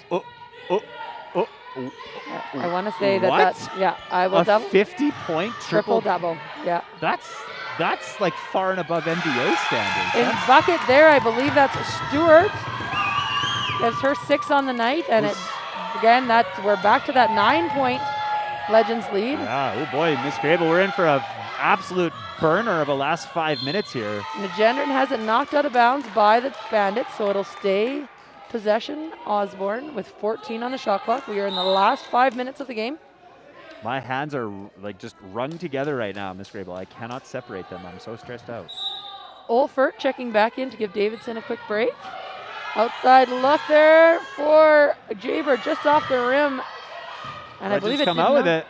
I want to say that What? that's, yeah, I will A double. 50-point Triple-double, yeah. That's like far and above NBA standards. In bucket there, I believe that's Stewart. Gives her 6 on the night, and it, again, we're back to that 9-point Legends lead. Yeah, oh boy, Miss Grable, we're in for a absolute burner of the last 5 minutes here. Nagendran has it knocked out of bounds by the Bandits, so it'll stay possession Osborne with 14 on the shot clock. We are in the last 5 minutes of the game. My hands are like just wrung together right now, Miss Grable. I cannot separate them. I'm so stressed out. Olfert checking back in to give Davidson a quick break. Outside look there for Jaber just off the rim. And I believe it come did out not. with it.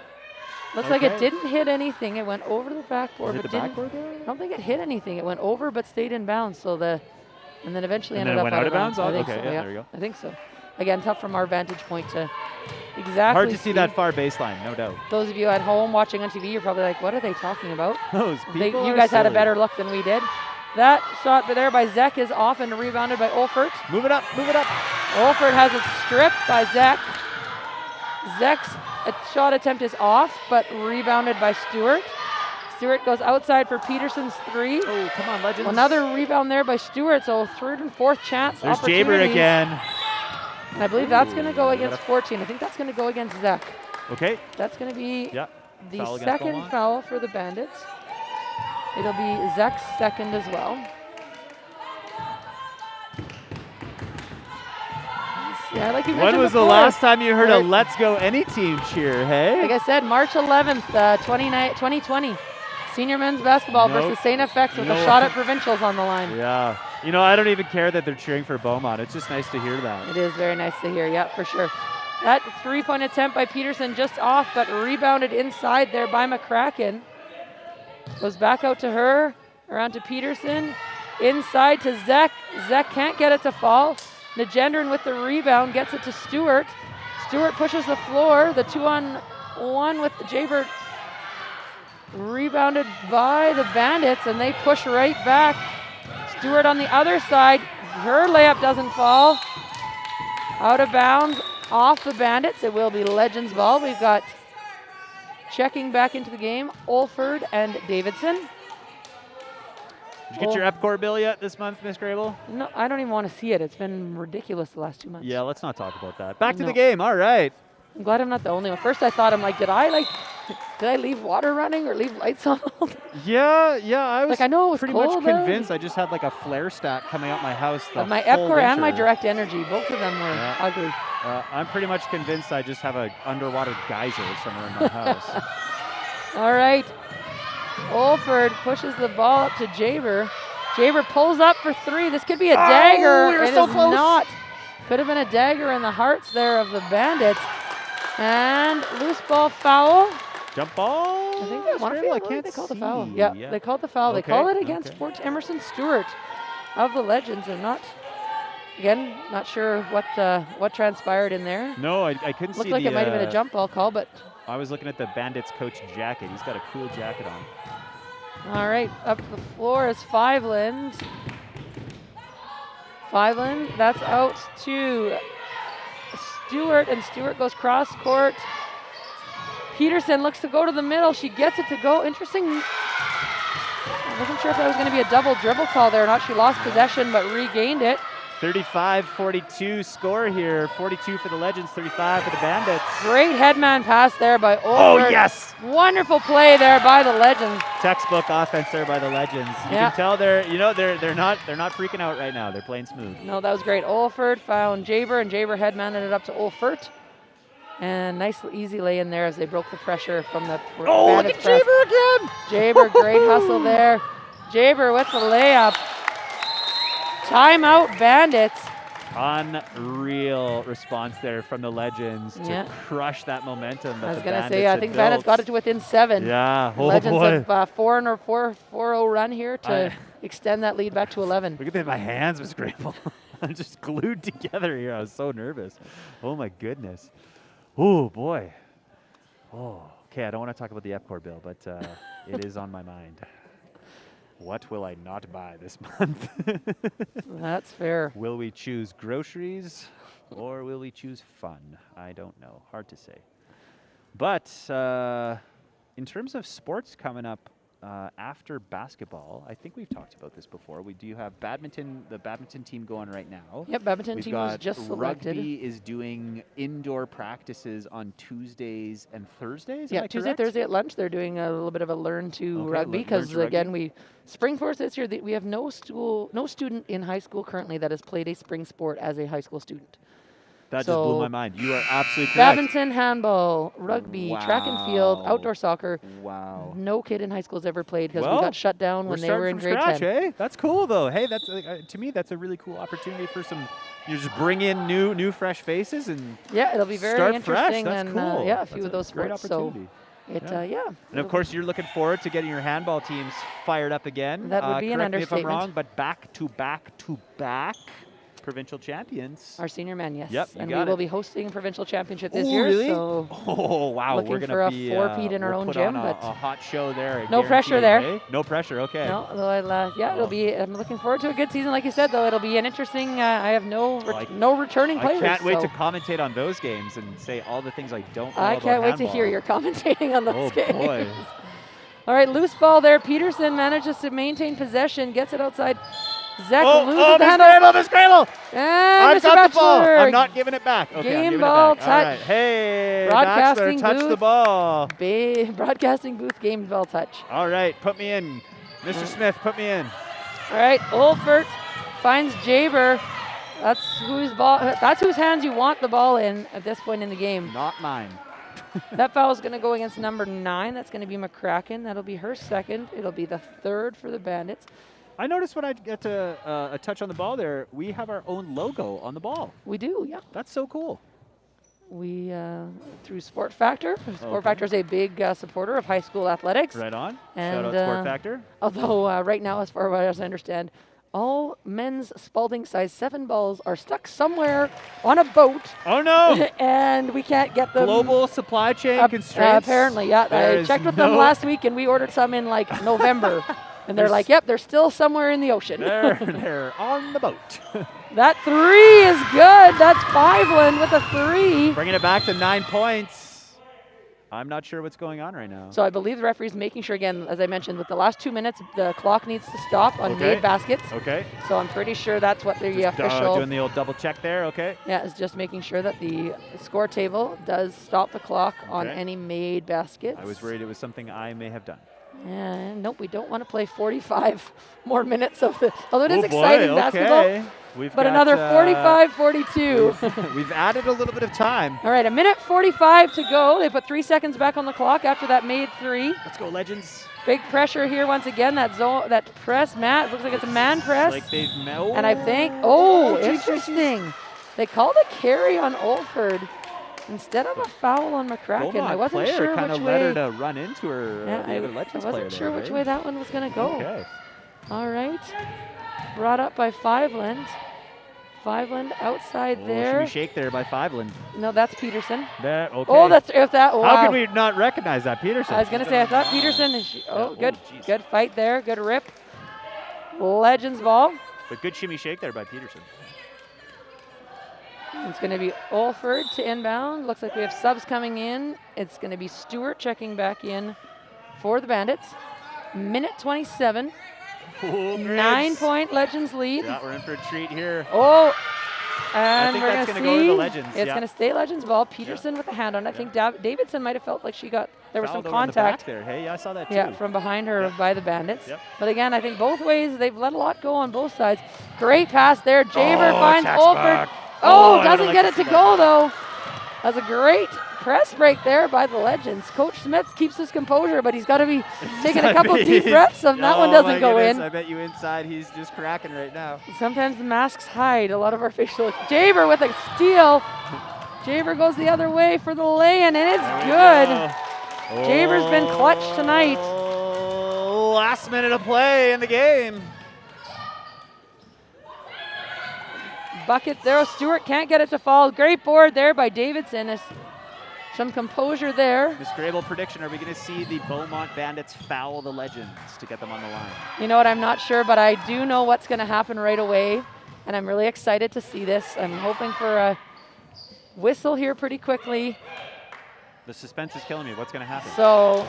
Looks like it Okay. didn't hit anything. It went over the backboard, Hit but the didn't. backboard there? I don't think it hit anything. It went over, but stayed in bounds. So and then eventually And ended then it up went out of bounds? I think Okay, so, yeah, there you go. I think so. Again, tough from our vantage point to exactly. Hard to see that far baseline, no doubt. Those of you at home watching on TV, you're probably like, "What are they talking about?" Those people You are guys had a silly. better look than we did. That shot there by Zek is off and rebounded by Olfert. Move it up, move it up. Olfert has it stripped by Zek. Zek's shot attempt is off, but rebounded by Stewart. Stewart goes outside for Peterson's three. Oh, come on, Legends. Another rebound there by Stewart, so third and fourth chance There's Jaber opportunities. again. And I believe that's going to go Ooh, against 14. I think that's going to go against Zek. Okay, That's going to be yeah. the Foul against second Beaumont. foul for the Bandits. It'll be Zek's second as well. Yeah, like you When mentioned was the before, last time you heard a Right. Let's Go Any Team cheer, hey? Like I said, March 11th, 2020. Senior men's basketball Nope. versus St. FX with You a know shot what? at provincials on the line. Yeah. You know, I don't even care that they're cheering for Beaumont. It's just nice to hear that. It is very nice to hear, yeah, for sure. That three-point attempt by Peterson just off, but rebounded inside there by McCracken. Goes back out to her, around to Peterson, inside to Zek. Zek can't get it to fall. Nagendran with the rebound gets it to Stewart. Stewart pushes the floor. The 2-on-1 with Jaber rebounded by the Bandits, and they push right back. Stewart on the other side. Her layup doesn't fall. Out of bounds, off the Bandits. It will be Legends ball. We've got checking back into the game, Olford and Davidson. Did you get your EPCOR bill yet this month, Miss Grable? No, I don't even want to see it. It's been ridiculous the last 2 months. Yeah, let's not talk about that. Back to No. the game. All right. I'm glad I'm not the only one. First I thought, did I leave water running or leave lights on? Yeah, I was Like, I know it was pretty cold much there. convinced. I just had like a flare stack coming out my house. My whole EPCOR and my winter. direct energy, both of them were Yeah. ugly. I'm pretty much convinced I just have an underwater geyser somewhere in my house. All right. Olford pushes the ball up to Jaber. Jaber pulls up for three. This could be a dagger. we were It so is close. not. Could have been a dagger in the hearts there of the Bandits. And loose ball foul. Jump ball. I think they want Scramble, to I can't they called the see. foul. Yeah, they called the foul. They Okay, call it against okay. Fort Emerson Stewart of the Legends. I'm not sure what transpired in there. No, I couldn't Looked see like the, it might have been a jump ball call, but I was looking at the Bandits coach jacket. He's got a cool jacket on. all right. Up the floor is Fiveland. Fiveland, that's out to Stewart, and Stewart goes cross court. Peterson looks to go to the middle. She gets it to go. Interesting. I wasn't sure if that was going to be a double dribble call there or not. She lost possession but regained it. 35-42 score here. 42 for the Legends, 35 for the Bandits. Great headman pass there by Oh, Olford. yes! Wonderful play there by the Legends. Textbook offense there by the Legends. You Yeah. can tell they're not freaking out right now. They're playing smooth. No, that was great. Olford found Jaber, and Jaber headmaned it up to Olfert. And nice easy lay in there as they broke the pressure from the Oh, look Bandits at press. Jaber again! Jaber, great hustle there. Jaber with the layup. Timeout Bandits. Unreal response there from the Legends Yeah. to crush that momentum that I was the going to Bandits say, I had think built. Bandits got it to within 7. Yeah, oh Legends boy. have 4-0 run here to extend that lead back to 11. Look at that, my hands were scrambled. I'm just glued together here. I was so nervous. Oh my goodness. Oh boy. Oh, okay, I don't want to talk about the EPCOR bill, but it is on my mind. What will I not buy this month? That's fair. Will we choose groceries or will we choose fun? I don't know. Hard to say. But in terms of sports coming up after basketball, I think we've talked about this before. We do have badminton, the badminton team going right now. Yep, badminton We've team was got just selected. Rugby is doing indoor practices on Tuesdays and Thursdays. Yeah, am I Tuesday, correct? Thursday at lunch, they're doing a little bit of a learn to Okay, rugby learn because to again, rugby. spring sports this year. We have no student in high school currently that has played a spring sport as a high school student. That just So, blew my mind. You are absolutely correct. Badminton, handball, rugby, track and field, Wow. outdoor soccer. Wow. No kid in high school has ever played because we Well, got shut down We're when they were starting in from grade scratch, 10. eh? That's cool, though. Hey, that's to me, that's a really cool opportunity for some. You just bring in new, fresh faces and Yeah, it'll be very start fresh. interesting. That's And cool. yeah, a That's few of those great sports. So opportunity. yeah. And of course, you're looking forward to getting your handball teams fired up again. That would be an correct me if I'm understatement. wrong, but back to back provincial champions. Our senior men, yes. Yep, you and got we will it. be hosting provincial championship this Ooh, year. really? So Oh wow, looking we're gonna for a be four-peat in our we'll own put gym, on a but hot show there. I no pressure guarantee there. it, eh? No pressure. Okay. no, though it'll be. I'm looking forward to a good season, like you said. Though it'll be an interesting. I have no returning I players. can't wait so to commentate on those games and say all the things I don't know I about can't wait to handball. hear your commentating on those Oh games. boy. All right, loose ball there. Peterson manages to maintain possession, gets it outside. Zach Oh, loses the handle. Miss Grable! And I've Mr. got the ball. Bachelor. I'm not giving it back. Okay, I'm Game giving ball it back. All right. touch. Hey, Broadcasting Bachelor, touch the booth. ball. Broadcasting booth game ball touch. All right, put me in. Mr. Smith, put me in. All right, Olfert finds Jaber. That's whose hands you want the ball in at this point in the game. Not mine. That foul is going to go against number 9. That's going to be McCracken. That'll be her second. It'll be the third for the Bandits. I noticed when I get to a touch on the ball there, we have our own logo on the ball. We do, yeah. That's so cool. We, through Sport Factor. Sport Okay. Factor is a big supporter of high school athletics. Right on. And, Shout out Sport Factor. Although right now, as far as I understand, all men's Spalding size 7 balls are stuck somewhere on a boat, Oh no! and we can't get them. Global supply chain constraints. Apparently, yeah. There I is checked with them no- last week, and we ordered some in like November. And they're There's- like, yep, they're still somewhere in the ocean. They're on the boat. That 3 is good. That's Fiveland with a 3. Bringing it back to 9 points. I'm not sure what's going on right now. So I believe the referee's making sure, again, as I mentioned, with the last 2 minutes, the clock needs to stop on Okay. made baskets. Okay. So I'm pretty sure that's what the Just, official doing the old double check there. Okay. yeah, is just making sure that the score table does stop the clock on Okay. any made baskets. I was worried it was something I may have done. And nope, we don't want to play 45 more minutes of the. Although it is Oh, boy, exciting basketball, okay. We've but got, another 45-42. We've added a little bit of time. All right, 1:45 to go. They put 3 seconds back on the clock after that made 3. Let's go, Legends. Big pressure here once again. That zone, that press, Matt looks like it's a man press. Like they've And I think, oh, geez, geez, geez. interesting. They called a carry on Olford instead of a foul on McCracken. I Beaumont wasn't player sure kind which of let her way. to run into her. Yeah, The other Legends I player wasn't sure there, which right? way that one was going to go. Okay. All right. Brought up by Fiveland. Fiveland outside Oh, there. shimmy shake there by Fiveland. No, that's Peterson. That, okay. Oh, that's if that. Wow. How could we not recognize that, Peterson? I was going to say, I thought Peterson. And oh, good, geez. good fight there. Good rip. Legends ball. But good shimmy shake there by Peterson. It's going to be Olford to inbound. Looks like we have subs coming in. It's going to be Stewart checking back in for the Bandits. 1:27. Oh, 9-point Legends lead. Yeah, we're in for a treat here. Oh, and I think we're that's going to gonna go to the see. Legends, It's yeah. going to stay Legends ball. Peterson with a hand on it. I think Davidson might have felt like there was some Fouled over on the back contact. there. Hey, I saw that too. Yeah, from behind her Yep. by the Bandits. Yep. But again, I think both ways, they've let a lot go on both sides. Great pass there. Jaber Oh, finds attacks Olford. back. Oh, I'd doesn't like get to it see to that. go though. That's a great press break there by the Legends. Coach Smith keeps his composure, but he's got to be taking a couple deep breaths so that one doesn't go in. I bet you inside he's just cracking right now. Sometimes the masks hide a lot of our facial. Jaber with a steal. Jaber goes the other way for the lay-in, and it's good. Jaber's been clutch tonight. Last minute of play in the game. Bucket there. Stewart can't get it to fall. Great board there by Davidson. There's some composure there. Miss Grable, prediction, are we going to see the Beaumont Bandits foul the Legends to get them on the line? You know what, I'm not sure, but I do know what's going to happen right away, and I'm really excited to see this. I'm hoping for a whistle here pretty quickly. The suspense is killing me. What's going to happen? So,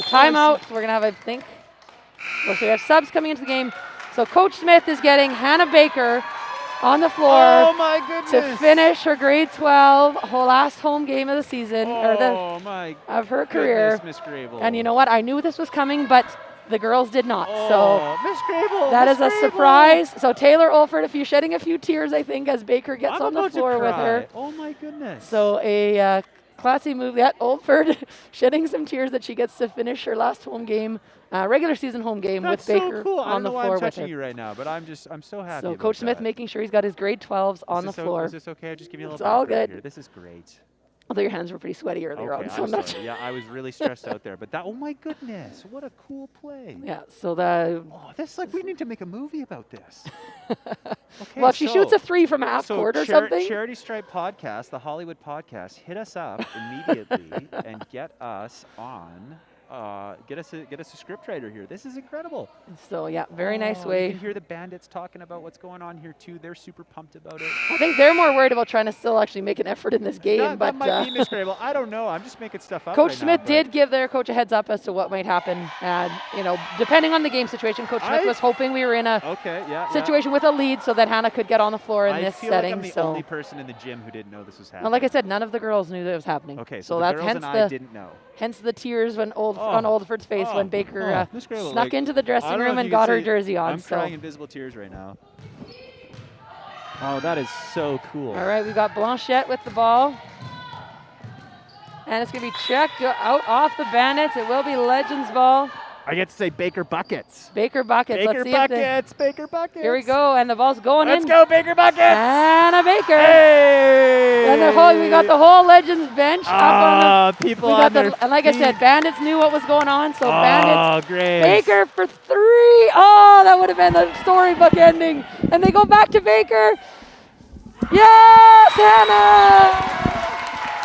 timeout. We're going to have, I think, so we have subs coming into the game. So Coach Smith is getting Hannah Baker on the floor to finish her grade 12 last home game of the season, of her career. Miss Grable. And you know what? I knew this was coming, but the girls did not. So Miss Grable, that is a surprise. So Taylor Olford, if you're shedding a few tears, I think, as Baker gets on the floor with her. Oh my goodness. So a classy move. That Olford shedding some tears that she gets to finish her last home game. Regular season home game with Baker on the floor with her. I don't know why I'm touching you right now, but I'm so happy. So Coach Smith making sure he's got his grade 12s on the floor. Is this okay? Just give me a little. It's all good. Here. This is great. Although your hands were pretty sweaty earlier on, so I'm not sure. Yeah, I was really stressed out there, but that. Oh my goodness, what a cool play. Yeah. So the. Oh, this we need to make a movie about this. Okay, well, if she shoots a 3 from half court or something. Charity Stripe Podcast, the Hollywood podcast, hit us up immediately and get us on. Get us a scriptwriter here. This is incredible. So yeah, very nice way. You can hear the Bandits talking about what's going on here too. They're super pumped about it. I think they're more worried about trying to still actually make an effort in this game. That might be Miss Grable. I don't know. I'm just making stuff up. Coach Smith did give their coach a heads up as to what might happen, and depending on the game situation, Coach Smith was hoping we were in a situation with a lead so that Hannah could get on the floor in this setting. Like I'm the only person in the gym who didn't know this was happening. Well, like I said, none of the girls knew that it was happening. Okay, so the girls and I didn't know. Hence the tears on Oldford's face when Baker snuck into the dressing room and got her jersey on. I'm crying invisible tears right now. Oh, that is so cool. All right, we got Blanchette with the ball. And it's going to be checked out off the Bandits. It will be Legends ball. I get to say Baker Buckets. Baker Buckets. Baker Buckets. Baker Buckets. Here we go, and the ball's going in. Let's go, Baker Buckets. Hannah Baker. Hey. And we got the whole Legends bench up on the people on their and like I said, Bandits knew what was going on, so Bandits. Great. Baker for 3. Oh, that would have been the storybook ending. And they go back to Baker. Yes, Hannah.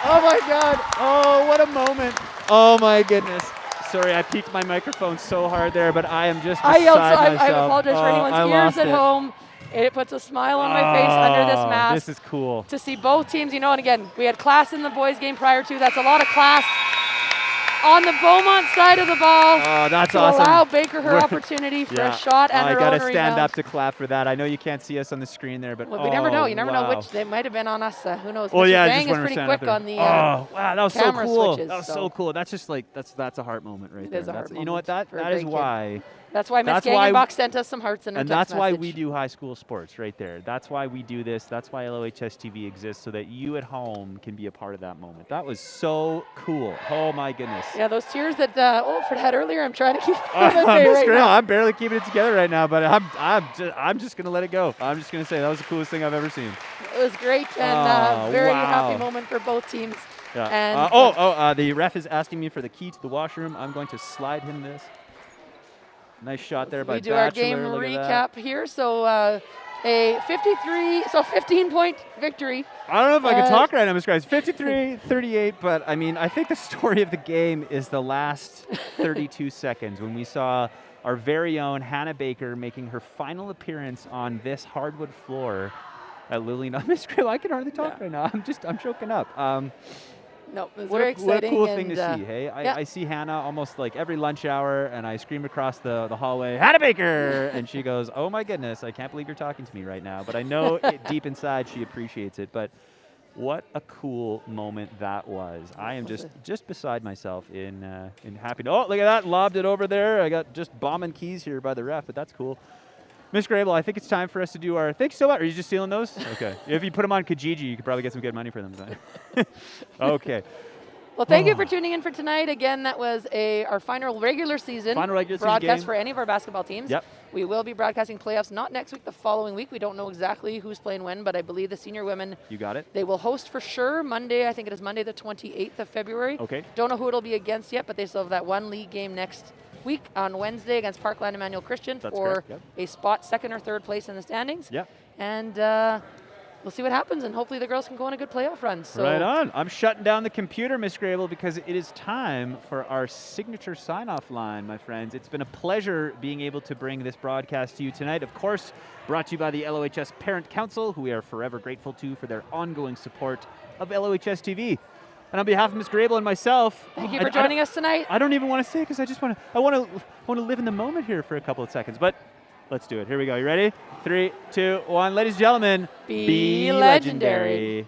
Oh my God. Oh, what a moment. Oh my goodness. Sorry, I peaked my microphone so hard there, but I am just beside myself. I apologize for anyone's ears at home. It puts a smile on my face under this mask. This is cool. To see both teams, and again, we had class in the boys' game prior to. That's a lot of class on the Beaumont side of the ball. Oh, that's to awesome. Allow Baker her opportunity for a shot and her own I got to stand up to clap for that. I know you can't see us on the screen there, but we never know. You never know which. They might have been on us. Who knows? Well, Mr. Bang is pretty quick on the wow, that was so cool. Switches, that was so cool. That's just like that's a heart moment right there. It is a heart moment. You know what? That is why. That's why Miss Gangenbach sent us some hearts and that's why we do high school sports right there. That's why we do this. That's why LOHS TV exists, so that you at home can be a part of that moment. That was so cool. Oh my goodness. Yeah, those tears that Olford had earlier, I'm trying to keep right now. I'm barely keeping it together right now, but I'm just gonna let it go. I'm just gonna say that was the coolest thing I've ever seen. It was great and very happy moment for both teams. Yeah. And the ref is asking me for the key to the washroom. I'm going to slide him this. Nice shot there by Batchelor. We do our game recap here. So a 15-point victory. I don't know if I can talk right now, Mr. Guys. 53-38, but I mean, I think the story of the game is the last 32 seconds when we saw our very own Hannah Baker making her final appearance on this hardwood floor at Lily. Miss Grable, I can hardly talk right now. I'm choking up. No, it was very exciting. What a cool thing to see, hey? I see Hannah almost like every lunch hour, and I scream across the hallway, Hannah Baker! And she goes, oh my goodness, I can't believe you're talking to me right now. But I know deep inside she appreciates it. But what a cool moment that was. I am just beside myself in happiness. Oh, look at that, lobbed it over there. I got just bombing keys here by the ref, but that's cool. Miss Grable, I think it's time for us to do our. Thank you so much. Are you just stealing those? Okay. If you put them on Kijiji, you could probably get some good money for them. Okay. Well, thank you for tuning in for tonight. Again, that was our final regular season broadcast game for any of our basketball teams. Yep. We will be broadcasting playoffs not next week, the following week. We don't know exactly who's playing when, but I believe the senior women. You got it. They will host for sure Monday. I think it is Monday the 28th of February. Okay. Don't know who it'll be against yet, but they still have that one league game next week on Wednesday against Parkland Emmanuel Christian for a spot second or third place in the standings. Yep. And we'll see what happens, and hopefully the girls can go on a good playoff run. So right on. I'm shutting down the computer, Miss Grable, because it is time for our signature sign-off line, my friends. It's been a pleasure being able to bring this broadcast to you tonight. Of course, brought to you by the LOHS Parent Council, who we are forever grateful to for their ongoing support of LOHS TV. And on behalf of Ms. Grable and myself, thank you for joining us tonight. I don't even want to say, because I want to live in the moment here for a couple of seconds. But let's do it. Here we go. You ready? 3, 2, 1. Ladies and gentlemen, be legendary.